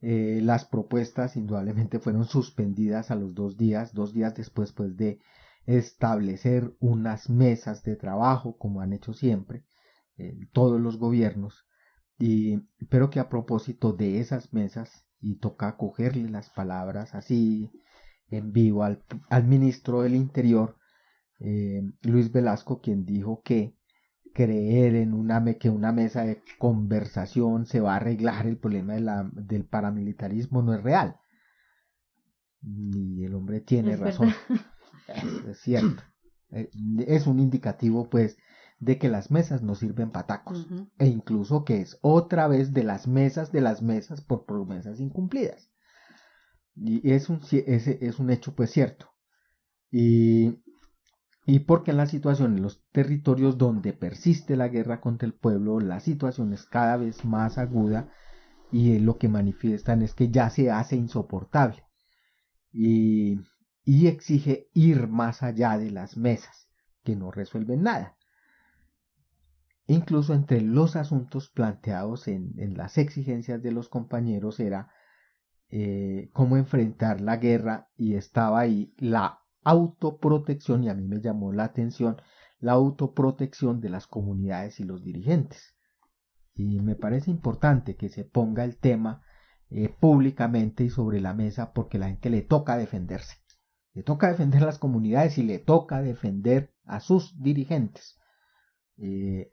Las propuestas indudablemente fueron suspendidas a los 2 días después pues de establecer unas mesas de trabajo, como han hecho siempre todos los gobiernos, pero que a propósito de esas mesas, y toca cogerle las palabras así en vivo al ministro del Interior, Luis Velasco, quien dijo que creer en que una mesa de conversación se va a arreglar el problema del paramilitarismo no es real. Y el hombre tiene razón. Es cierto. Es un indicativo, pues, de que las mesas no sirven para tacos. Ujú. E incluso que es otra vez de las mesas por promesas incumplidas. Y es un hecho, pues, cierto. Y porque en la situación, en los territorios donde persiste la guerra contra el pueblo, la situación es cada vez más aguda y lo que manifiestan es que ya se hace insoportable y exige ir más allá de las mesas, que no resuelven nada. Incluso entre los asuntos planteados en las exigencias de los compañeros era cómo enfrentar la guerra, y estaba ahí la autoprotección, y a mí me llamó la atención la autoprotección de las comunidades y los dirigentes. Y me parece importante que se ponga el tema públicamente y sobre la mesa, porque a la gente le toca defenderse. Le toca defender a las comunidades y le toca defender a sus dirigentes. Y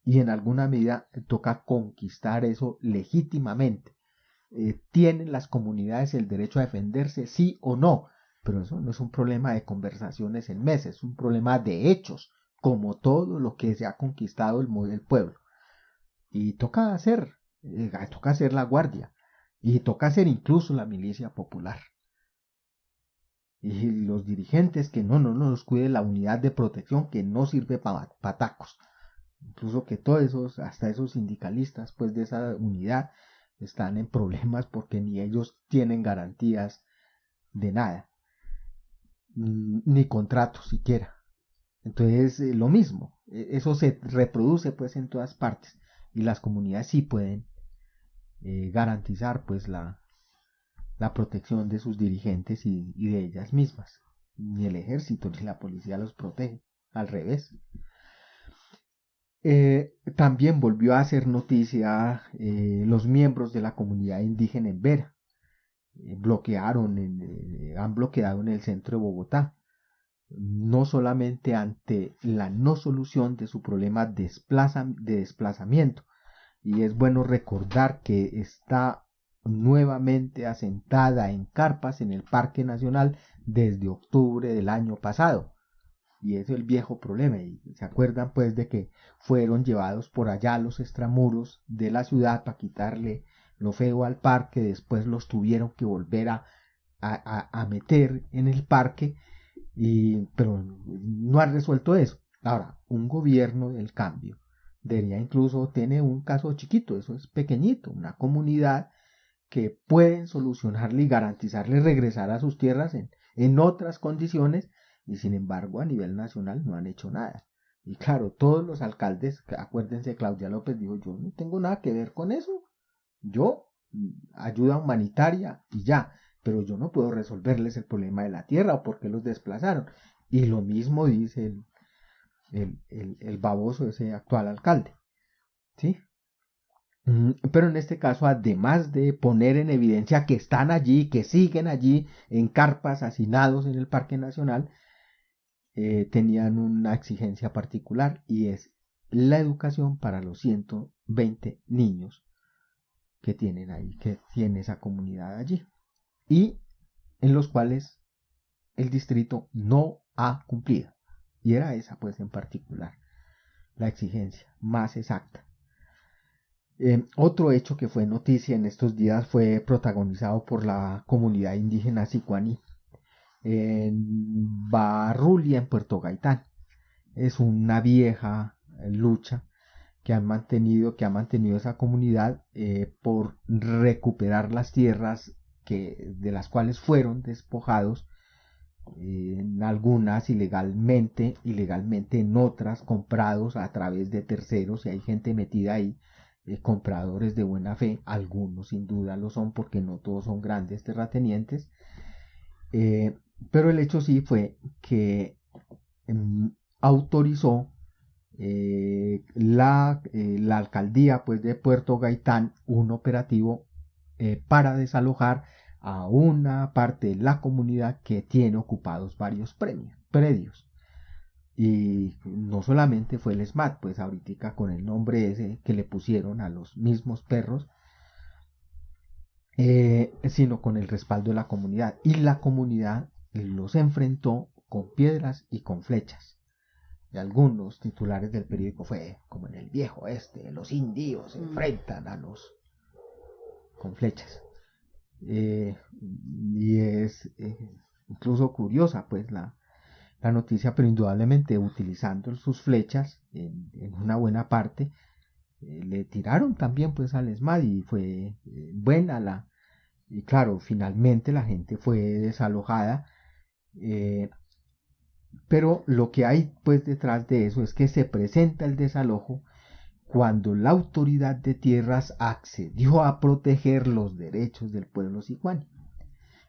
en alguna medida toca conquistar eso legítimamente. ¿Tienen las comunidades el derecho a defenderse, sí o no? Pero eso no es un problema de conversaciones en mesas, es un problema de hechos, como todo lo que se ha conquistado el pueblo. Y toca hacer la guardia, y toca hacer incluso la milicia popular. Y los dirigentes que no nos cuide la unidad de protección, que no sirve para patacos. Incluso que todos hasta esos sindicalistas, pues, de esa unidad, están en problemas porque ni ellos tienen garantías de nada, ni contratos siquiera. Entonces, lo mismo, eso se reproduce, pues, en todas partes, y las comunidades sí pueden garantizar, pues, la protección de sus dirigentes y de ellas mismas. Ni el ejército ni la policía los protege, al revés. También volvió a hacer noticia los miembros de la comunidad indígena en Vera. Han bloqueado en el centro de Bogotá, no solamente ante la no solución de su problema de desplazamiento, y es bueno recordar que está nuevamente asentada en carpas en el Parque Nacional desde octubre del año pasado. Y es el viejo problema. Y se acuerdan, pues, de que fueron llevados por allá a los extramuros de la ciudad para quitarle lo feo al parque. Después los tuvieron que volver a meter en el parque, pero no ha resuelto eso. Ahora, un gobierno del cambio debería incluso tener un caso chiquito, eso es pequeñito, una comunidad que pueden solucionarle y garantizarle regresar a sus tierras en otras condiciones. Y sin embargo, a nivel nacional no han hecho nada. Y claro, todos los alcaldes, acuérdense, Claudia López dijo: yo no tengo nada que ver con eso. Yo, ayuda humanitaria y ya. Pero yo no puedo resolverles el problema de la tierra o por qué los desplazaron. Y lo mismo dice el baboso, ese actual alcalde. ¿Sí? Pero en este caso, además de poner en evidencia que están allí, que siguen allí en carpas, hacinados en el Parque Nacional, tenían una exigencia particular, y es la educación para los 120 niños que tienen ahí, que tiene esa comunidad allí, y en los cuales el distrito no ha cumplido. Y era esa, pues, en particular la exigencia más exacta. Otro hecho que fue noticia en estos días fue protagonizado por la comunidad indígena Sicuaní en Barrulia, en Puerto Gaitán. Es una vieja lucha que ha mantenido esa comunidad por recuperar las tierras de las cuales fueron despojados, en algunas ilegalmente, en otras comprados a través de terceros, y hay gente metida ahí, compradores de buena fe. Algunos sin duda lo son, porque no todos son grandes terratenientes, pero el hecho sí fue que autorizó la alcaldía, pues, de Puerto Gaitán un operativo para desalojar a una parte de la comunidad que tiene ocupados varios predios. Y no solamente fue el SMAT, pues ahorita con el nombre ese que le pusieron a los mismos perros, sino con el respaldo de la comunidad. Y la comunidad los enfrentó con piedras y con flechas. Y algunos titulares del periódico fue como en el viejo oeste, los indios se enfrentan a los con flechas. Y es incluso curiosa pues la noticia, pero indudablemente utilizando sus flechas en una buena parte, le tiraron también pues al ESMAD y fue buena y claro, finalmente la gente fue desalojada, pero lo que hay pues detrás de eso es que se presenta el desalojo cuando la autoridad de tierras accedió a proteger los derechos del pueblo sicuani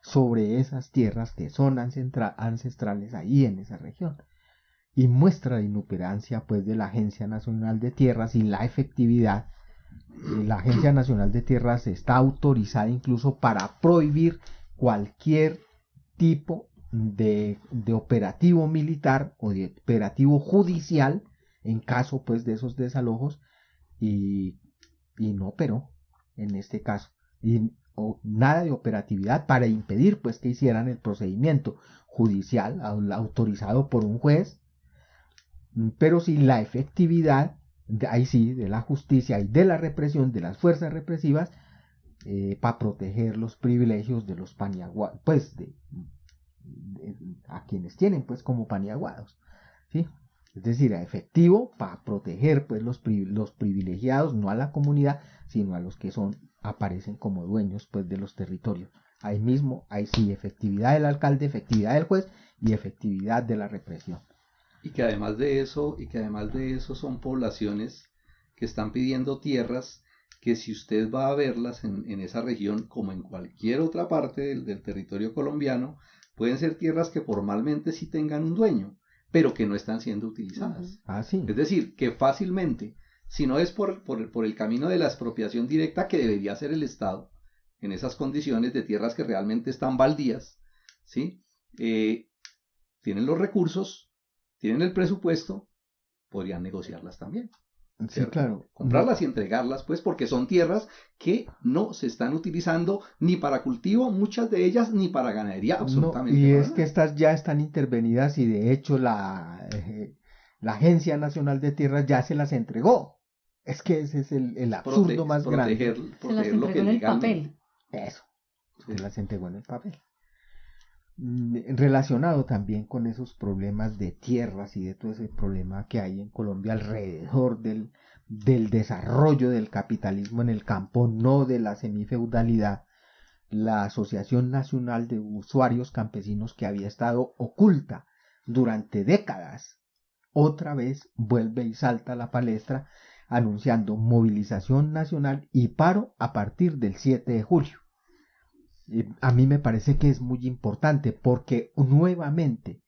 sobre esas tierras que son ancestrales ahí en esa región, y muestra la inoperancia pues de la Agencia Nacional de Tierras y la efectividad. La Agencia Nacional de Tierras está autorizada incluso para prohibir cualquier tipo de operativo militar o de operativo judicial en caso pues de esos desalojos, y no operó en este caso, y nada de operatividad para impedir pues que hicieran el procedimiento judicial autorizado por un juez, pero sí la efectividad ahí sí de la justicia y de la represión de las fuerzas represivas para proteger los privilegios de los paniaguados, pues a quienes tienen pues como paniaguados, ¿sí? Es decir, a efectivo para proteger pues los privilegiados, no a la comunidad, sino a los que aparecen como dueños pues de los territorios. Ahí mismo, ahí sí, efectividad del alcalde, efectividad del juez y efectividad de la represión. Y que además de eso son poblaciones que están pidiendo tierras que, si usted va a verlas en esa región, como en cualquier otra parte del territorio colombiano, pueden ser tierras que formalmente sí tengan un dueño, pero que no están siendo utilizadas. Sí. Es decir, que fácilmente, si no es por el camino de la expropiación directa que debería hacer el Estado, en esas condiciones de tierras que realmente están baldías, ¿sí? Tienen los recursos, tienen el presupuesto, podrían negociarlas también. Sí, ¿cierto? claro. Comprarlas y entregarlas, pues, porque son tierras que no se están utilizando ni para cultivo, muchas de ellas, ni para ganadería, absolutamente. No, y es que estas ya están intervenidas, y de hecho la Agencia Nacional de Tierras ya se las entregó. Es que ese es el absurdo más grande. Se las entregó en el papel. Eso, se las entregó en el papel. Relacionado también con esos problemas de tierras y de todo ese problema que hay en Colombia alrededor del desarrollo del capitalismo en el campo, no de la semifeudalidad, la Asociación Nacional de Usuarios Campesinos, que había estado oculta durante décadas, otra vez vuelve y salta a la palestra anunciando movilización nacional y paro a partir del 7 de julio. A mí me parece que es muy importante porque nuevamente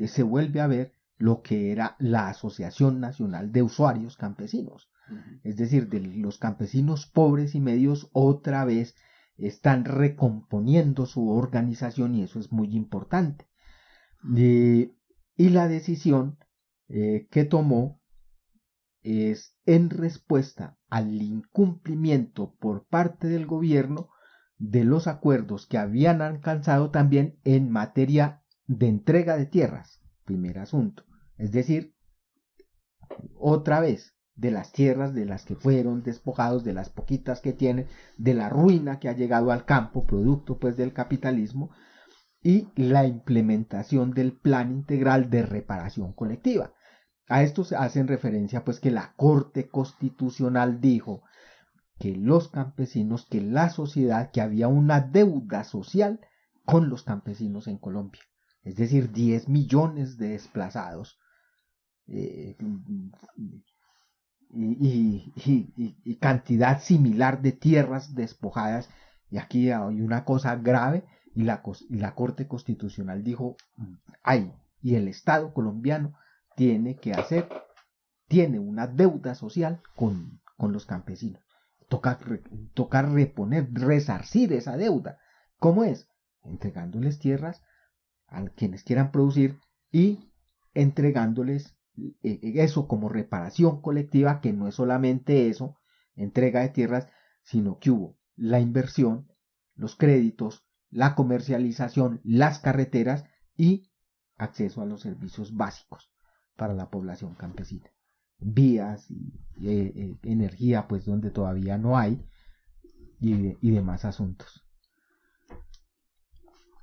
se vuelve a ver lo que era la Asociación Nacional de Usuarios Campesinos. Es decir, de los campesinos pobres y medios otra vez están recomponiendo su organización, y eso es muy importante. Y la decisión que tomó es en respuesta al incumplimiento por parte del gobierno de los acuerdos que habían alcanzado también en materia de entrega de tierras, primer asunto. Es decir, otra vez, de las tierras de las que fueron despojados, de las poquitas que tienen, de la ruina que ha llegado al campo, producto pues del capitalismo, y la implementación del plan integral de reparación colectiva. A esto se hacen referencia pues que la Corte Constitucional dijo que los campesinos, que la sociedad, que había una deuda social con los campesinos en Colombia. Es decir, 10 millones de desplazados y cantidad similar de tierras despojadas. Y aquí hay una cosa grave, y la Corte Constitucional dijo, y el Estado colombiano tiene una deuda social con los campesinos. Toca reponer, resarcir esa deuda. ¿Cómo es? Entregándoles tierras a quienes quieran producir y entregándoles eso como reparación colectiva, que no es solamente eso, entrega de tierras, sino que hubo la inversión, los créditos, la comercialización, las carreteras y acceso a los servicios básicos para la población campesina, vías y energía, pues donde todavía no hay, y demás asuntos.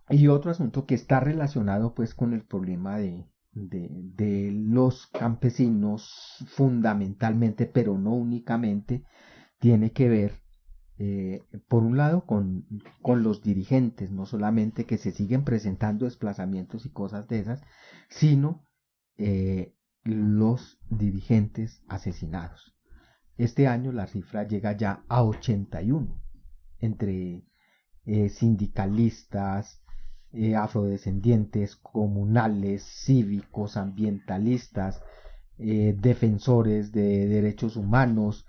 Y otro asunto que está relacionado pues con el problema de los campesinos fundamentalmente, pero no únicamente, tiene que ver por un lado con los dirigentes, no solamente que se siguen presentando desplazamientos y cosas de esas, sino los dirigentes asesinados. Este año la cifra llega ya a 81 entre sindicalistas, afrodescendientes, comunales, cívicos, ambientalistas, defensores de derechos humanos,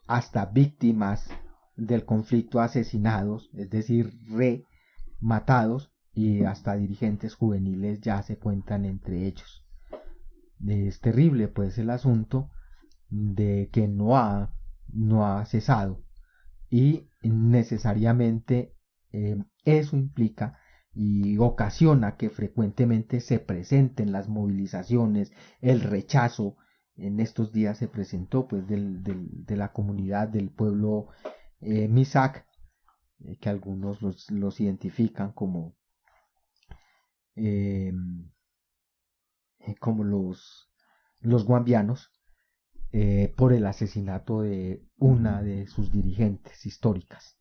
hasta víctimas del conflicto asesinados, es decir, rematados, y hasta dirigentes juveniles ya se cuentan entre ellos. Es terrible pues el asunto de que no ha cesado, y necesariamente eso implica y ocasiona que frecuentemente se presenten las movilizaciones, el rechazo. En estos días se presentó pues de la comunidad del pueblo Misak, que algunos los identifican como los guambianos, por el asesinato de una de sus dirigentes históricas.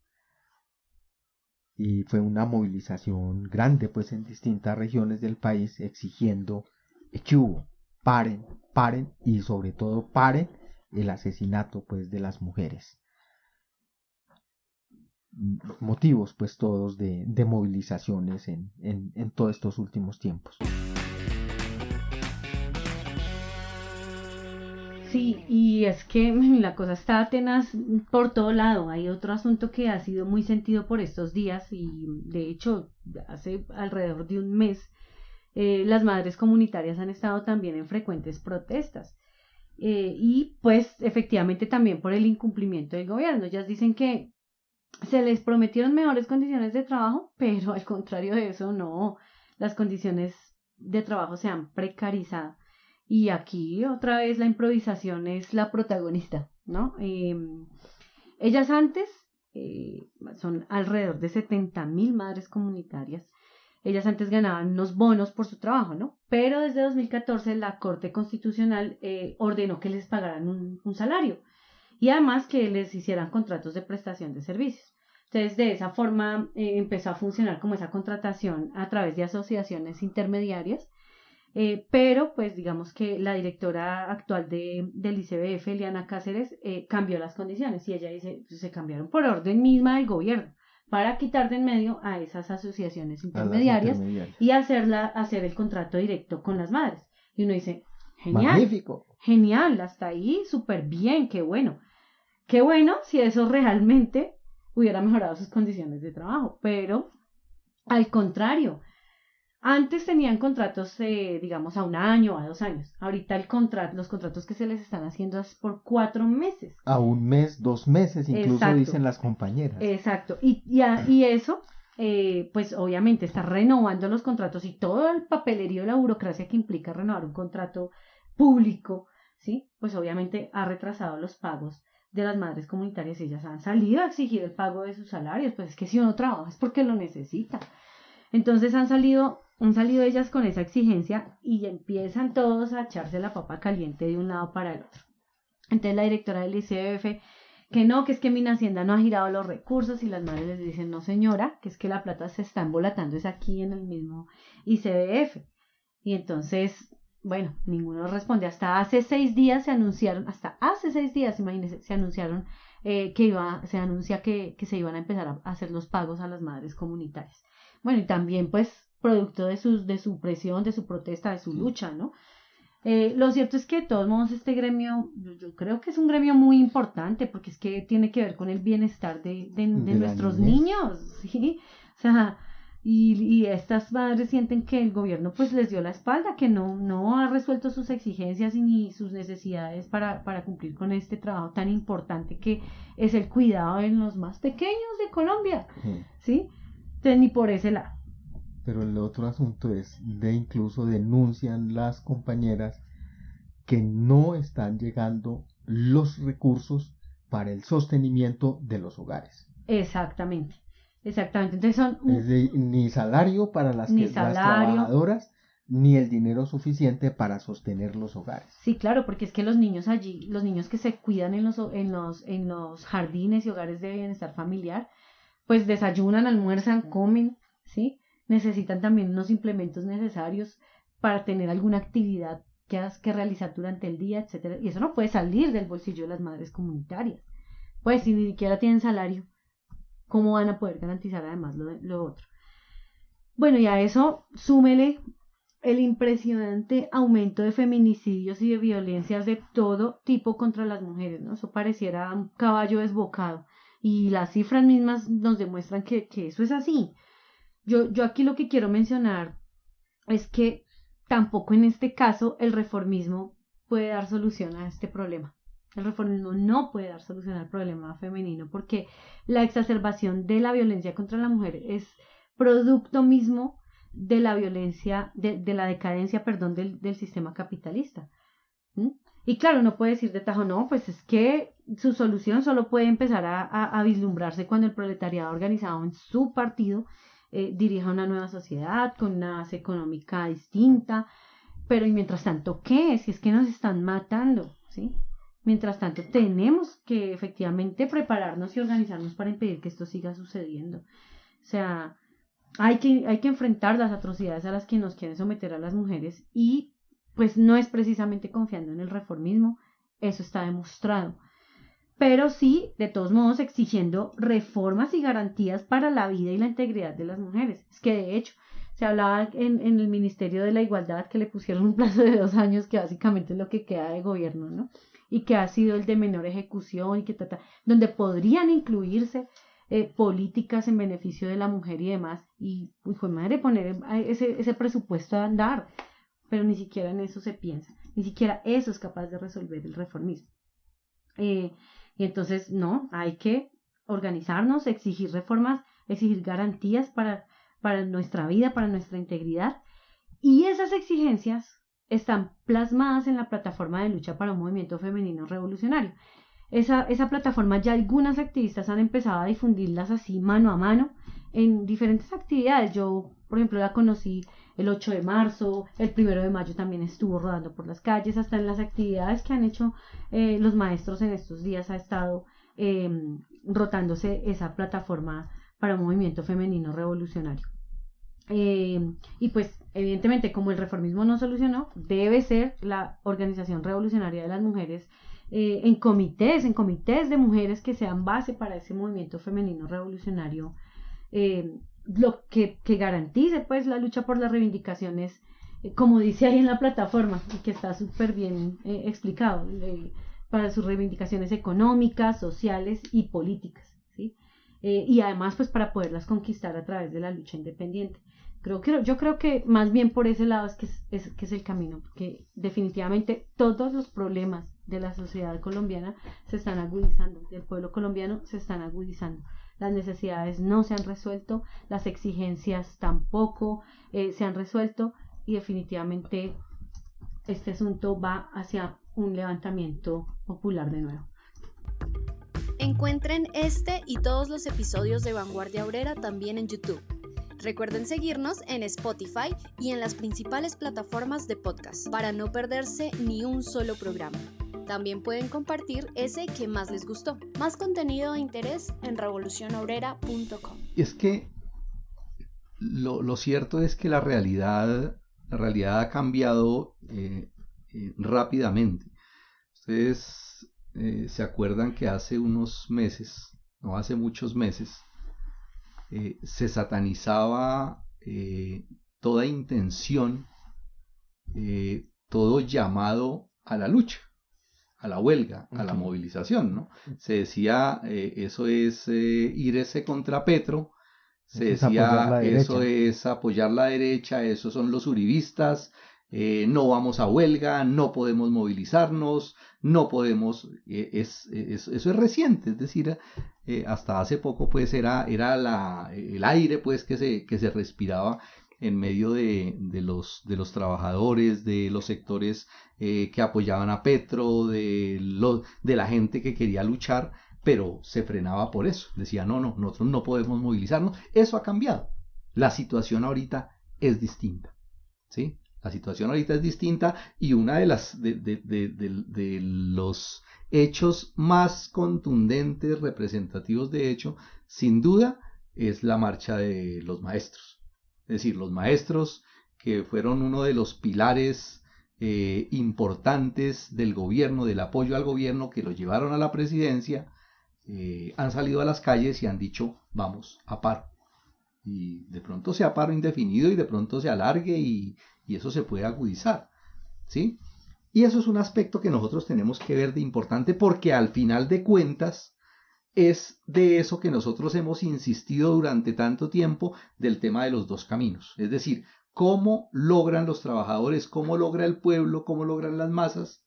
Y fue una movilización grande pues en distintas regiones del país exigiendo que paren y sobre todo paren el asesinato pues de las mujeres. Motivos pues todos de movilizaciones en todos estos últimos tiempos. Sí, y es que la cosa está tenaz por todo lado. Hay otro asunto que ha sido muy sentido por estos días, y de hecho hace alrededor de un mes las madres comunitarias han estado también en frecuentes protestas, y pues efectivamente también por el incumplimiento del gobierno. Ellas dicen que se les prometieron mejores condiciones de trabajo, pero al contrario de eso, no, las condiciones de trabajo se han precarizado. Y aquí otra vez la improvisación es la protagonista, ¿no? Ellas antes, son alrededor de 70.000 madres comunitarias. Ellas antes ganaban unos bonos por su trabajo, ¿no? Pero desde 2014 la Corte Constitucional ordenó que les pagaran un salario, y además que les hicieran contratos de prestación de servicios. Entonces, de esa forma empezó a funcionar como esa contratación a través de asociaciones intermediarias. Pero pues digamos que la directora actual del ICBF, Eliana Cáceres, cambió las condiciones, y ella dice, se cambiaron por orden misma del gobierno para quitar de en medio a esas asociaciones intermediarias y hacer el contrato directo con las madres. Y uno dice, genial, magnífico, genial, hasta ahí súper bien, qué bueno si eso realmente hubiera mejorado sus condiciones de trabajo. Pero al contrario, antes tenían contratos, digamos, a 1 año, a 2 años. Ahorita los contratos que se les están haciendo es por 4 meses. A 1 mes, 2 meses, incluso. Exacto. Dicen las compañeras. Exacto. Y eso, pues obviamente está renovando los contratos y todo el papelerío y la burocracia que implica renovar un contrato público, ¿sí? Pues obviamente ha retrasado los pagos de las madres comunitarias. Ellas han salido a exigir el pago de sus salarios, pues es que si uno trabaja es porque lo necesita. Entonces han salido ellas con esa exigencia, y empiezan todos a echarse la papa caliente de un lado para el otro. Entonces la directora del ICBF, que es que Minhacienda no ha girado los recursos, y las madres les dicen, no señora, que es que la plata se está embolatando es aquí en el mismo ICBF. Y entonces, bueno, ninguno responde. Hasta hace 6 días, imagínense, se anunciaron se anuncia que se iban a empezar a hacer los pagos a las madres comunitarias. Bueno, y también pues producto de su presión, de su protesta, de su lucha, ¿no? Lo cierto es que de todos modos este gremio, yo creo que es un gremio muy importante, porque es que tiene que ver con el bienestar de nuestros niños, ¿sí? O sea, Y estas madres sienten que el gobierno pues les dio la espalda, que no ha resuelto sus exigencias ni sus necesidades para cumplir con este trabajo tan importante que es el cuidado en los más pequeños de Colombia, ¿sí? Entonces ni por ese lado. Pero el otro asunto es de incluso denuncian las compañeras que no están llegando los recursos para el sostenimiento de los hogares. Exactamente. Entonces son ni salario para las trabajadoras, ni el dinero suficiente para sostener los hogares. Sí, claro, porque es que los niños allí, los niños que se cuidan en los jardines y hogares de bienestar familiar, pues desayunan, almuerzan, comen, ¿sí? Necesitan también unos implementos necesarios para tener alguna actividad que realizar durante el día, etcétera. Y eso no puede salir del bolsillo de las madres comunitarias. Pues si ni siquiera tienen salario, ¿cómo van a poder garantizar además lo otro? Bueno, y a eso súmele el impresionante aumento de feminicidios y de violencias de todo tipo contra las mujeres, ¿no? Eso pareciera un caballo desbocado. Y las cifras mismas nos demuestran que eso es así. Yo aquí lo que quiero mencionar es que tampoco en este caso el reformismo puede dar solución a este problema. El reformismo no puede dar solución al problema femenino porque la exacerbación de la violencia contra la mujer es producto mismo de la violencia, de la decadencia, perdón, del sistema capitalista. Y claro, no puede decir de tajo, no, pues es que su solución solo puede empezar a vislumbrarse cuando el proletariado organizado en su partido dirija una nueva sociedad con una base económica distinta. Pero y mientras tanto, ¿qué? Si es que nos están matando, ¿sí? Mientras tanto, tenemos que efectivamente prepararnos y organizarnos para impedir que esto siga sucediendo. O sea, hay que enfrentar las atrocidades a las que nos quieren someter a las mujeres y pues no es precisamente confiando en el reformismo, eso está demostrado. Pero sí, de todos modos, exigiendo reformas y garantías para la vida y la integridad de las mujeres. Es que de hecho, se hablaba en el Ministerio de la Igualdad que le pusieron un plazo de 2 años, que básicamente es lo que queda de gobierno, ¿no? Y que ha sido el de menor ejecución y donde podrían incluirse políticas en beneficio de la mujer y demás. Y, fue madre, poner ese presupuesto a andar. Pero ni siquiera en eso se piensa. Ni siquiera eso es capaz de resolver el reformismo. Y entonces, no, hay que organizarnos, exigir reformas, exigir garantías para nuestra vida, para nuestra integridad. Y esas exigencias están plasmadas en la plataforma de lucha para un movimiento femenino revolucionario. Esa plataforma ya algunas activistas han empezado a difundirlas así mano a mano en diferentes actividades. Yo, por ejemplo, la conocí el 8 de marzo, el 1 de mayo también estuvo rodando por las calles, hasta en las actividades que han hecho los maestros en estos días ha estado rotándose esa plataforma para un movimiento femenino revolucionario. Y pues evidentemente como el reformismo no solucionó, debe ser la organización revolucionaria de las mujeres en comités de mujeres que sean base para ese movimiento femenino revolucionario, lo que garantice pues la lucha por las reivindicaciones, como dice ahí en la plataforma, y que está súper bien explicado, para sus reivindicaciones económicas, sociales y políticas, ¿sí? Y además pues para poderlas conquistar a través de la lucha independiente. Yo creo que más bien por ese lado es que es el camino, porque definitivamente todos los problemas de la sociedad colombiana se están agudizando, del pueblo colombiano se están agudizando. Las necesidades no se han resuelto, las exigencias tampoco se han resuelto y definitivamente este asunto va hacia un levantamiento popular de nuevo. Encuentren este y todos los episodios de Vanguardia Obrera también en YouTube. Recuerden seguirnos en Spotify y en las principales plataformas de podcast para no perderse ni un solo programa. También pueden compartir ese que más les gustó. Más contenido de interés en revolucionobrera.com. Es que lo cierto es que la realidad ha cambiado rápidamente. Ustedes se acuerdan que hace unos meses, no hace muchos meses, se satanizaba toda intención, todo llamado a la lucha, a la huelga, a la movilización, ¿no? Se decía, eso es irse contra Petro, Se decía, eso es apoyar la derecha, esos son los uribistas, no vamos a huelga, no podemos movilizarnos, no podemos, eso es reciente, es decir, hasta hace poco pues era el aire pues que se respiraba en medio de los trabajadores, de los sectores que apoyaban a Petro, de la gente que quería luchar, pero se frenaba por eso. Decía, no, nosotros no podemos movilizarnos. Eso ha cambiado. La situación ahorita es distinta, ¿sí? La situación ahorita es distinta y una de los hechos más contundentes, representativos de hecho, sin duda, es la marcha de los maestros. Es decir, los maestros que fueron uno de los pilares importantes del gobierno, del apoyo al gobierno, que lo llevaron a la presidencia, han salido a las calles y han dicho, vamos a paro. Y de pronto sea paro indefinido y de pronto se alargue y eso se puede agudizar, ¿sí? Y eso es un aspecto que nosotros tenemos que ver de importante porque al final de cuentas es de eso que nosotros hemos insistido durante tanto tiempo del tema de los dos caminos. Es decir, cómo logran los trabajadores, cómo logra el pueblo, cómo logran las masas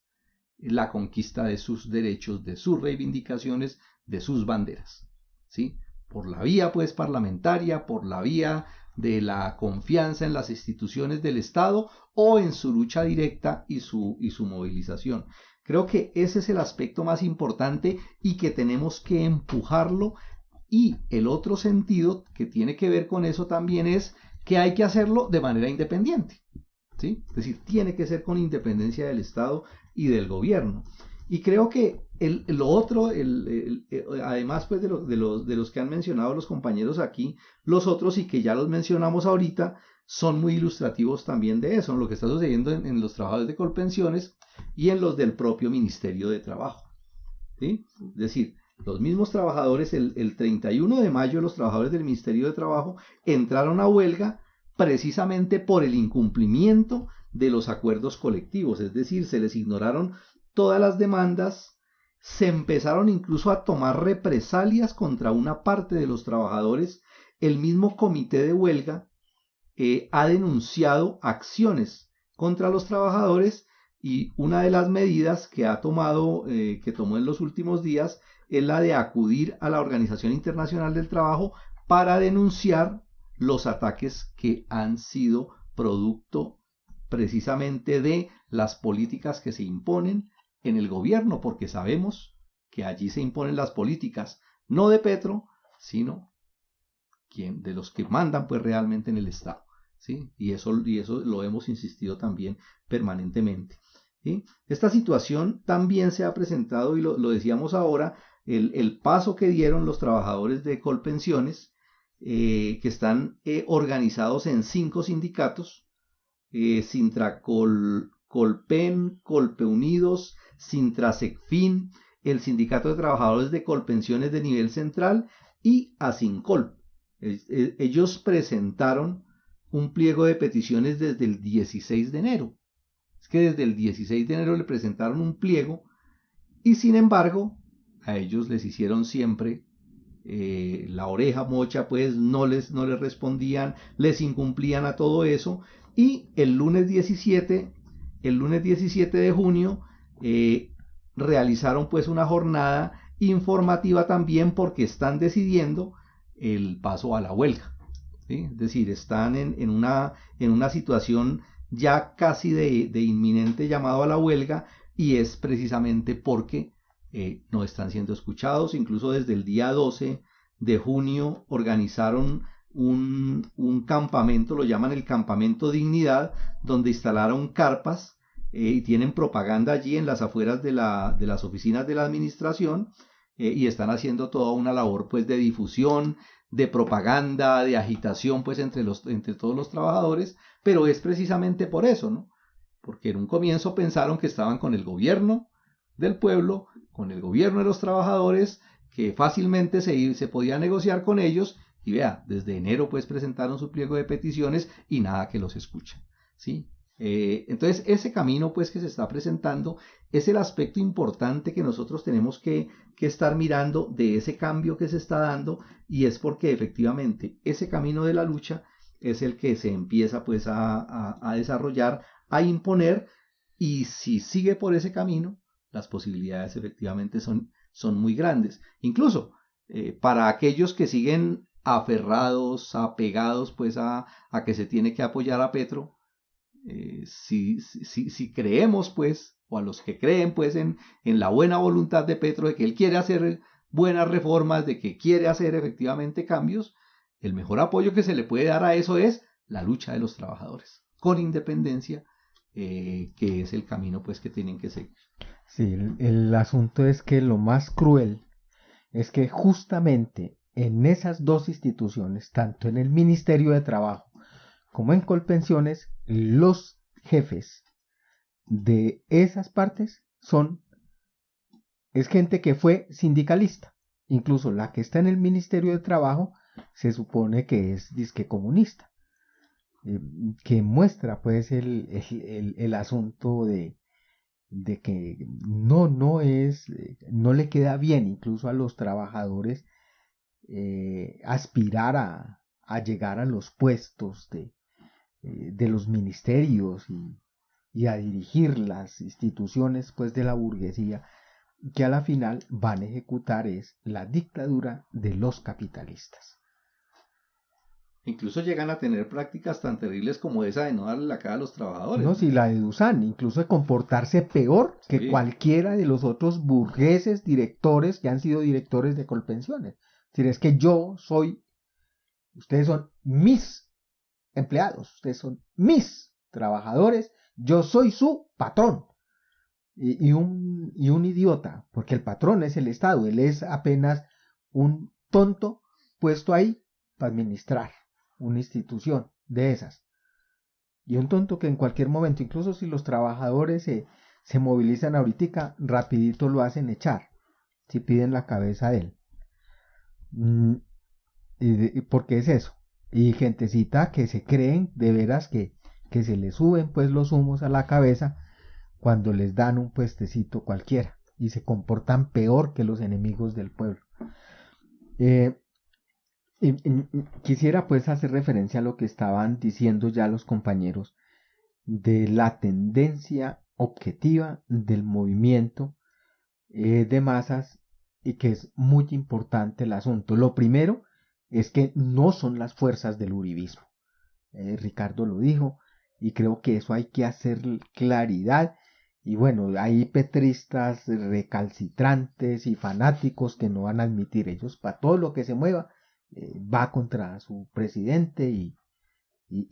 la conquista de sus derechos, de sus reivindicaciones, de sus banderas, ¿sí? Por la vía pues parlamentaria, por la vía de la confianza en las instituciones del Estado o en su lucha directa y su movilización. Creo que ese es el aspecto más importante y que tenemos que empujarlo. Y el otro sentido que tiene que ver con eso también es que hay que hacerlo de manera independiente, ¿sí? Es decir, tiene que ser con independencia del Estado y del gobierno. Y creo que lo otro, además pues de los que han mencionado los compañeros aquí, los otros y que ya los mencionamos ahorita, son muy ilustrativos también de eso, en lo que está sucediendo en los trabajadores de Colpensiones y en los del propio Ministerio de Trabajo, ¿sí? Es decir, los mismos trabajadores, el 31 de mayo, los trabajadores del Ministerio de Trabajo entraron a huelga precisamente por el incumplimiento de los acuerdos colectivos, es decir, se les ignoraron todas las demandas, se empezaron incluso a tomar represalias contra una parte de los trabajadores. El mismo comité de huelga ha denunciado acciones contra los trabajadores y una de las medidas que tomó en los últimos días es la de acudir a la Organización Internacional del Trabajo para denunciar los ataques que han sido producto precisamente de las políticas que se imponen en el gobierno, porque sabemos que allí se imponen las políticas, no de Petro, sino de los que mandan pues realmente en el Estado, ¿sí? Y eso lo hemos insistido también permanentemente, ¿sí? Esta situación también se ha presentado, y lo decíamos ahora, el paso que dieron los trabajadores de Colpensiones, que están organizados en 5 sindicatos, Sintracol, Colpen, Colpeunidos, Sintrasecfin, el Sindicato de Trabajadores de Colpensiones de nivel central y Asincol. Ellos presentaron un pliego de peticiones desde el 16 de enero. Es que desde el 16 de enero le presentaron un pliego y sin embargo a ellos les hicieron siempre la oreja mocha, pues no les respondían, les incumplían a todo eso. Y el lunes 17 de junio realizaron pues una jornada informativa también porque están decidiendo el paso a la huelga, ¿sí? Es decir, están en una situación ya casi de inminente llamado a la huelga, y es precisamente porque no están siendo escuchados. Incluso desde el día 12 de junio organizaron un campamento, lo llaman el Campamento Dignidad, donde instalaron carpas y tienen propaganda allí en las afueras de las oficinas de la administración, y están haciendo toda una labor pues de difusión, de propaganda, de agitación pues entre todos los trabajadores, pero es precisamente por eso, ¿no? Porque en un comienzo pensaron que estaban con el gobierno del pueblo, con el gobierno de los trabajadores, que fácilmente se podía negociar con ellos, y vea, desde enero pues presentaron su pliego de peticiones y nada que los escucha, ¿sí? Entonces ese camino pues que se está presentando es el aspecto importante que nosotros tenemos que estar mirando de ese cambio que se está dando, y es porque efectivamente ese camino de la lucha es el que se empieza pues a desarrollar, a imponer, y si sigue por ese camino las posibilidades efectivamente son muy grandes. Incluso para aquellos que siguen aferrados, apegados pues a que se tiene que apoyar a Petro, si creemos pues, o a los que creen pues en la buena voluntad de Petro, de que él quiere hacer buenas reformas, de que quiere hacer efectivamente cambios, el mejor apoyo que se le puede dar a eso es la lucha de los trabajadores, con independencia, que es el camino pues que tienen que seguir. Sí, el asunto es que lo más cruel es que justamente en esas dos instituciones, tanto en el Ministerio de Trabajo como en Colpensiones, los jefes de esas partes es gente que fue sindicalista. Incluso la que está en el Ministerio de Trabajo se supone que es disque comunista, que muestra pues el asunto de que no le queda bien incluso a los trabajadores aspirar a llegar a los puestos de los ministerios y a dirigir las instituciones pues de la burguesía, que a la final van a ejecutar es la dictadura de los capitalistas. Incluso llegan a tener prácticas tan terribles como esa de no darle la cara a los trabajadores. No, si la de Dusan, incluso de comportarse peor que cualquiera de los otros burgueses directores que han sido directores de Colpensiones. Es decir, es que ustedes son mis empleados, ustedes son mis trabajadores, yo soy su patrón. Y un idiota, porque el patrón es el Estado, él es apenas un tonto puesto ahí para administrar una institución de esas. Y un tonto que en cualquier momento, incluso si los trabajadores se movilizan ahorita, rapidito lo hacen echar, si piden la cabeza de él. Porque es eso. Y gentecita que se creen de veras que se les suben pues los humos a la cabeza cuando les dan un puestecito cualquiera y se comportan peor que los enemigos del pueblo. Quisiera pues hacer referencia a lo que estaban diciendo ya los compañeros de la tendencia objetiva del movimiento de masas, y que es muy importante el asunto. Lo primero es que no son las fuerzas del uribismo. Ricardo lo dijo y creo que eso hay que hacer claridad. Y bueno, hay petristas recalcitrantes y fanáticos que no van a admitir. Ellos, para todo lo que se mueva, va contra su presidente y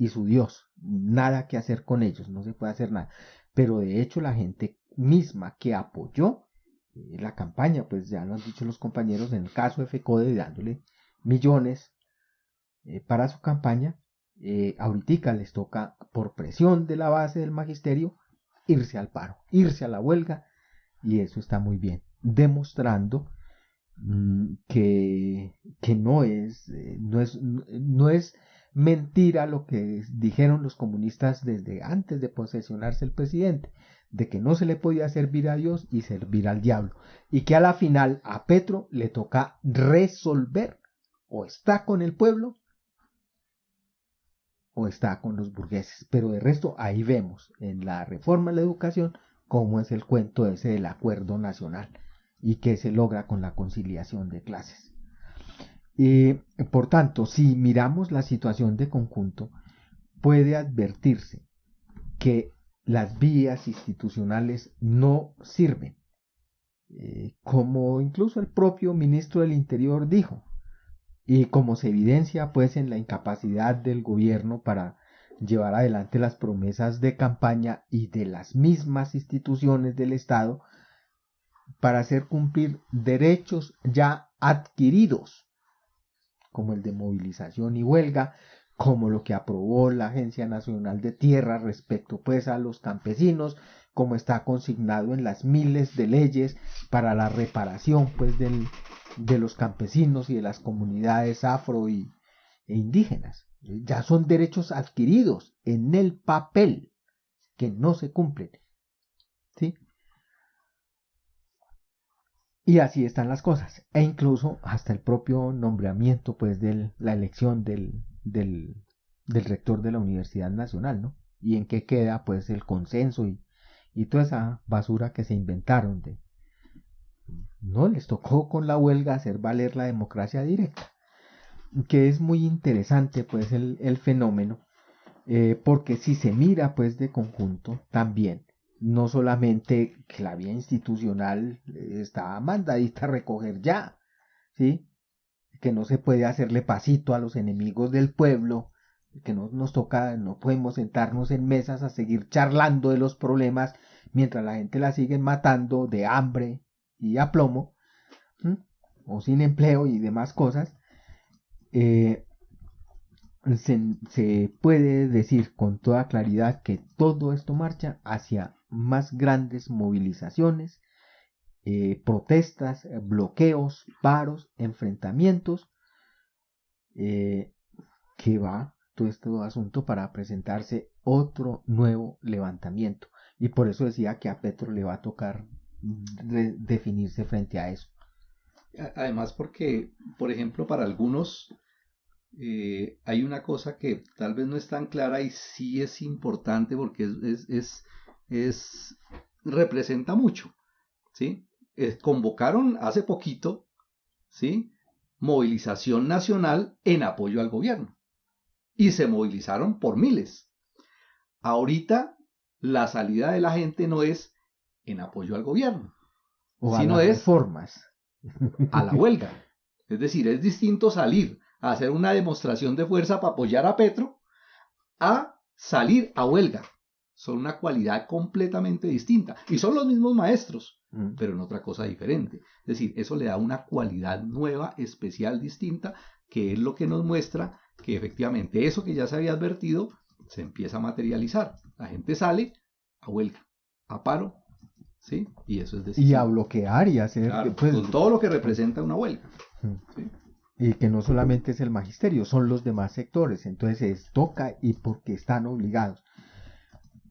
su Dios. Nada que hacer con ellos, no se puede hacer nada. Pero de hecho la gente misma que apoyó la campaña, pues ya lo han dicho los compañeros, en el caso de FECODE, dándole millones para su campaña, ahorita les toca, por presión de la base del magisterio, irse al paro, irse a la huelga, y eso está muy bien, demostrando que no es mentira lo que dijeron los comunistas desde antes de posesionarse el presidente, de que no se le podía servir a Dios y servir al diablo, y que a la final a Petro le toca resolver: o está con el pueblo o está con los burgueses. Pero de resto ahí vemos en la reforma de la educación cómo es el cuento ese del acuerdo nacional y que se logra con la conciliación de clases. Y por tanto, si miramos la situación de conjunto, puede advertirse que las vías institucionales no sirven, como incluso el propio ministro del Interior dijo, y como se evidencia pues en la incapacidad del gobierno para llevar adelante las promesas de campaña y de las mismas instituciones del Estado para hacer cumplir derechos ya adquiridos, como el de movilización y huelga, como lo que aprobó la Agencia Nacional de Tierra respecto pues a los campesinos, como está consignado en las miles de leyes para la reparación pues de los campesinos y de las comunidades afro e indígenas. Ya son derechos adquiridos en el papel, que no se cumplen, ¿sí? Y así están las cosas, e incluso hasta el propio nombramiento, pues, de la elección del rector de la Universidad Nacional, ¿no? Y en qué queda, pues, el consenso y toda esa basura que se inventaron no les tocó con la huelga hacer valer la democracia directa, que es muy interesante, pues, el fenómeno, porque si se mira, pues, de conjunto, también, no solamente que la vía institucional está mandadita a recoger ya, ¿sí? Que no se puede hacerle pasito a los enemigos del pueblo, que no nos toca, no podemos sentarnos en mesas a seguir charlando de los problemas mientras la gente la siguen matando de hambre y aplomo, ¿sí? O sin empleo y demás cosas. Se puede decir con toda claridad que todo esto marcha hacia más grandes movilizaciones, protestas, bloqueos, paros, enfrentamientos, que va todo este asunto para presentarse otro nuevo levantamiento. Y por eso decía que a Petro le va a tocar definirse frente a eso. Además porque, por ejemplo, para algunos hay una cosa que tal vez no es tan clara y sí es importante porque representa mucho, ¿sí? Convocaron hace poquito, ¿sí?, movilización nacional en apoyo al gobierno y se movilizaron por miles. Ahorita la salida de la gente no es en apoyo al gobierno, o sino a las es reformas, a la huelga. Es decir, es distinto salir a hacer una demostración de fuerza para apoyar a Petro a salir a huelga. Son una cualidad completamente distinta. Y son los mismos maestros, pero en otra cosa diferente. Es decir, eso le da una cualidad nueva, especial, distinta, que es lo que nos muestra que efectivamente eso que ya se había advertido se empieza a materializar. La gente sale a huelga, a paro, ¿sí? Y eso es decisivo. Y a bloquear y hacer, claro, pues, con todo lo que representa una huelga. ¿Sí? Y que no solamente es el magisterio, son los demás sectores, entonces toca y porque están obligados.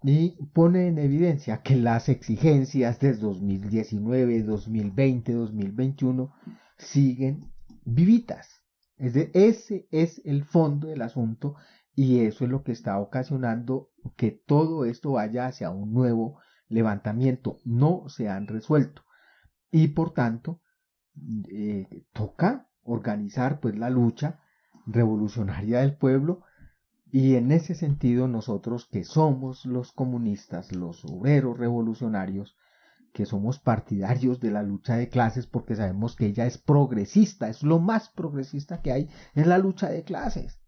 Y pone en evidencia que las exigencias desde 2019, 2020, 2021 siguen vivitas. Ese es el fondo del asunto y eso es lo que está ocasionando que todo esto vaya hacia un nuevo levantamiento. No se han resuelto y por tanto toca organizar pues la lucha revolucionaria del pueblo. Y en ese sentido nosotros que somos los comunistas, los obreros revolucionarios, que somos partidarios de la lucha de clases porque sabemos que ella es progresista, es lo más progresista que hay, es la lucha de clases.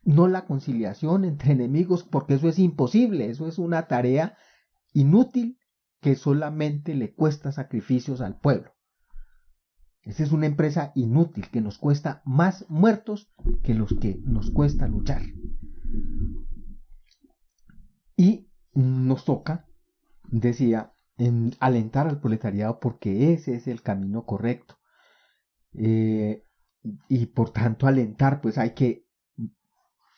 No la conciliación entre enemigos porque eso es imposible, eso es una tarea inútil que solamente le cuesta sacrificios al pueblo. Esa es una empresa inútil que nos cuesta más muertos que los que nos cuesta luchar. Y nos toca, decía, alentar al proletariado porque ese es el camino correcto. Y por tanto alentar, pues hay que,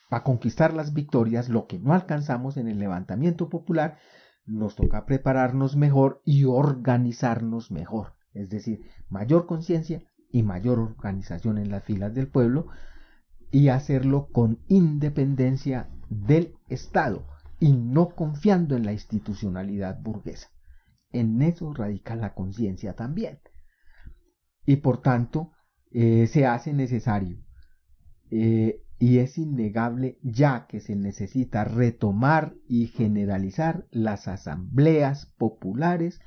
para conquistar las victorias, lo que no alcanzamos en el levantamiento popular, nos toca prepararnos mejor y organizarnos mejor. Es decir, mayor conciencia y mayor organización en las filas del pueblo y hacerlo con independencia del Estado y no confiando en la institucionalidad burguesa. En eso radica la conciencia también. Y por tanto, se hace necesario y es innegable ya que se necesita retomar y generalizar las asambleas populares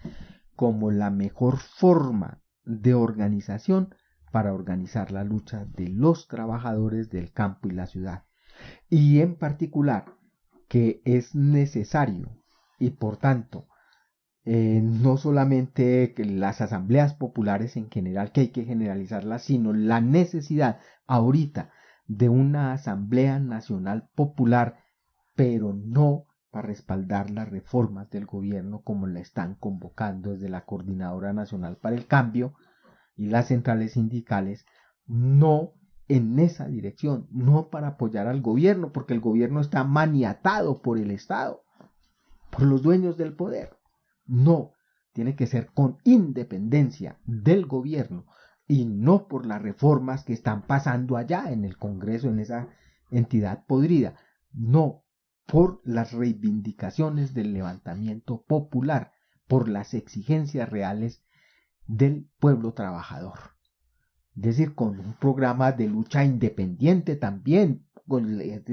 como la mejor forma de organización para organizar la lucha de los trabajadores del campo y la ciudad. Y en particular que es necesario y por tanto no solamente que las asambleas populares en general que hay que generalizarlas, sino la necesidad ahorita de una asamblea nacional popular, pero no para respaldar las reformas del gobierno como la están convocando desde la Coordinadora Nacional para el Cambio y las centrales sindicales, no en esa dirección, no para apoyar al gobierno, porque el gobierno está maniatado por el Estado. por los dueños del poder. No, tiene que ser con independencia del gobierno y no por las reformas que están pasando allá en el Congreso, en esa entidad podrida. No, por las reivindicaciones del levantamiento popular, por las exigencias reales del pueblo trabajador. Es decir, con un programa de lucha independiente también,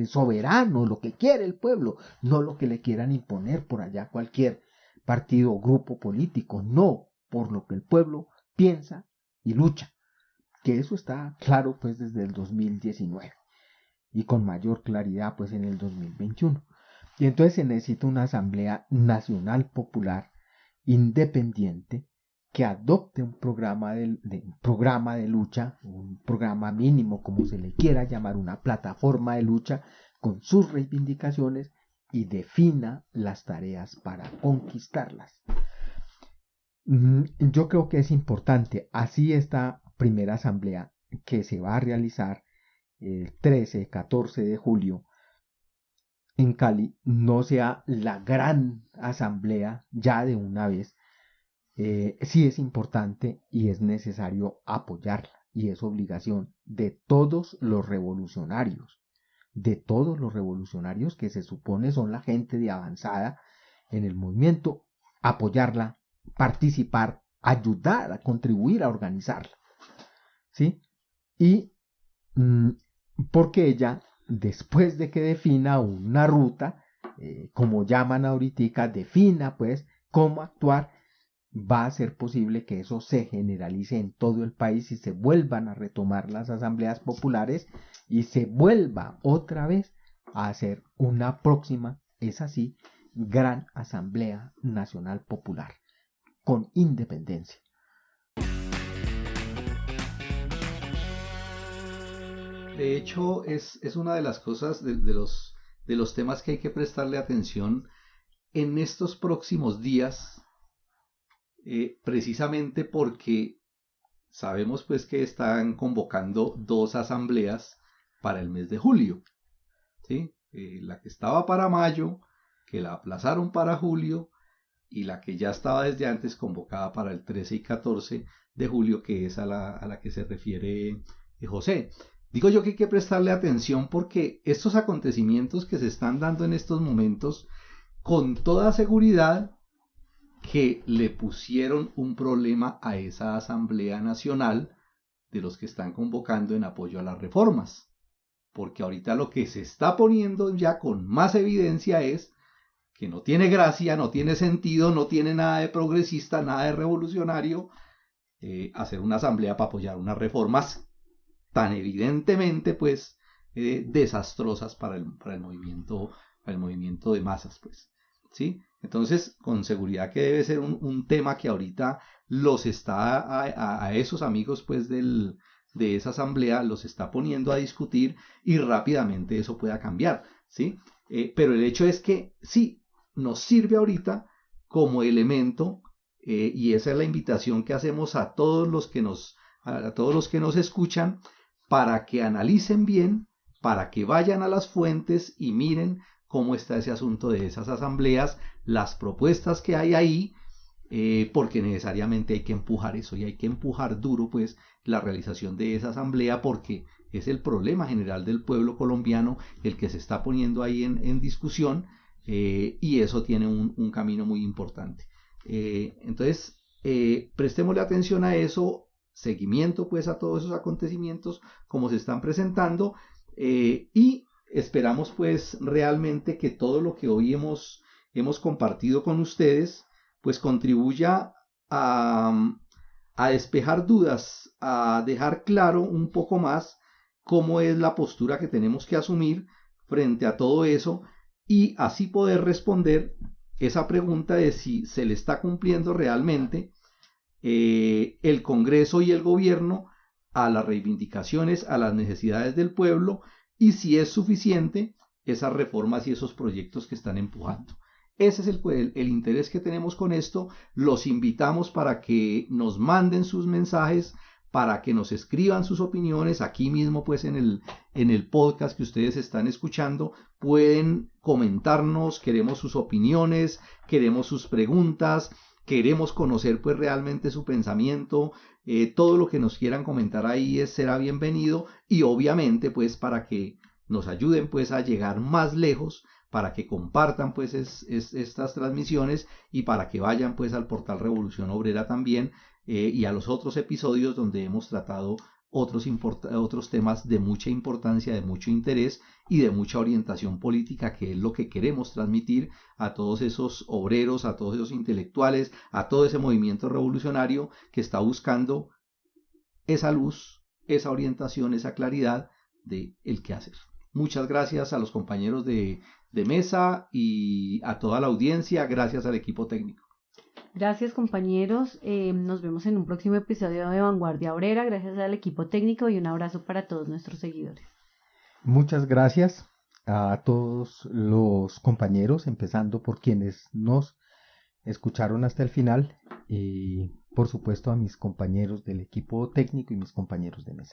soberano, lo que quiere el pueblo, no lo que le quieran imponer por allá cualquier partido o grupo político, no, por lo que el pueblo piensa y lucha, que eso está claro pues desde el 2019 y con mayor claridad pues en el 2021. Y entonces se necesita una Asamblea Nacional Popular independiente que adopte un programa de lucha, un programa mínimo, como se le quiera llamar, una plataforma de lucha con sus reivindicaciones y defina las tareas para conquistarlas. Yo creo que es importante, así esta primera asamblea que se va a realizar el 13-14 de julio en Cali, no sea la gran asamblea ya de una vez. Sí es importante y es necesario apoyarla y es obligación de todos los revolucionarios que se supone son la gente de avanzada en el movimiento, apoyarla, participar, ayudar a contribuir a organizarla, ¿sí? Y porque ella, después de que defina una ruta, como llaman ahorita, defina pues cómo actuar, va a ser posible que eso se generalice en todo el país y se vuelvan a retomar las asambleas populares y se vuelva otra vez a hacer una próxima, es así, gran Asamblea Nacional Popular con independencia. De hecho, es una de las cosas, de los temas que hay que prestarle atención en estos próximos días, precisamente porque sabemos pues que están convocando 2 asambleas para el mes de julio, ¿sí? La que estaba para mayo, que la aplazaron para julio, y la que ya estaba desde antes convocada para el 13 y 14 de julio, que es a la que se refiere José. Digo yo que hay que prestarle atención porque estos acontecimientos que se están dando en estos momentos, con toda seguridad que le pusieron un problema a esa Asamblea Nacional de los que están convocando en apoyo a las reformas. Porque ahorita lo que se está poniendo ya con más evidencia es que no tiene gracia, no tiene sentido, no tiene nada de progresista, nada de revolucionario, hacer una asamblea para apoyar unas reformas tan evidentemente pues desastrosas para el movimiento de masas, pues, ¿sí? Entonces, con seguridad que debe ser un tema que ahorita los está a esos amigos pues de esa asamblea los está poniendo a discutir y rápidamente eso pueda cambiar, ¿sí? Pero el hecho es que sí, nos sirve ahorita como elemento, y esa es la invitación que hacemos a todos los que nos escuchan, para que analicen bien, para que vayan a las fuentes y miren cómo está ese asunto de esas asambleas, las propuestas que hay ahí, porque necesariamente hay que empujar eso y hay que empujar duro pues la realización de esa asamblea, porque es el problema general del pueblo colombiano el que se está poniendo ahí en discusión, y eso tiene un camino muy importante. Entonces, prestémosle atención a eso, seguimiento pues a todos esos acontecimientos como se están presentando, y esperamos pues realmente que todo lo que hoy hemos compartido con ustedes pues contribuya a despejar dudas, a dejar claro un poco más cómo es la postura que tenemos que asumir frente a todo eso, y así poder responder esa pregunta de si se le está cumpliendo realmente el Congreso y el gobierno a las reivindicaciones, a las necesidades del pueblo, y si es suficiente esas reformas y esos proyectos que están empujando. Ese es el interés que tenemos con esto. Los invitamos para que nos manden sus mensajes, para que nos escriban sus opiniones aquí mismo pues en el podcast que ustedes están escuchando. Pueden comentarnos, queremos sus opiniones, queremos sus preguntas, queremos conocer pues realmente su pensamiento. Todo lo que nos quieran comentar ahí será bienvenido, y obviamente pues para que nos ayuden pues a llegar más lejos, para que compartan pues estas transmisiones y para que vayan pues al portal Revolución Obrera también, y a los otros episodios donde hemos tratado otros temas de mucha importancia, de mucho interés y de mucha orientación política, que es lo que queremos transmitir a todos esos obreros, a todos esos intelectuales, a todo ese movimiento revolucionario que está buscando esa luz, esa orientación, esa claridad de el qué hacer. Muchas gracias a los compañeros de mesa y a toda la audiencia. Gracias al equipo técnico. Gracias, compañeros. Nos vemos en un próximo episodio de Vanguardia Obrera. Gracias al equipo técnico y un abrazo para todos nuestros seguidores. Muchas gracias a todos los compañeros, empezando por quienes nos escucharon hasta el final, y por supuesto a mis compañeros del equipo técnico y mis compañeros de mesa.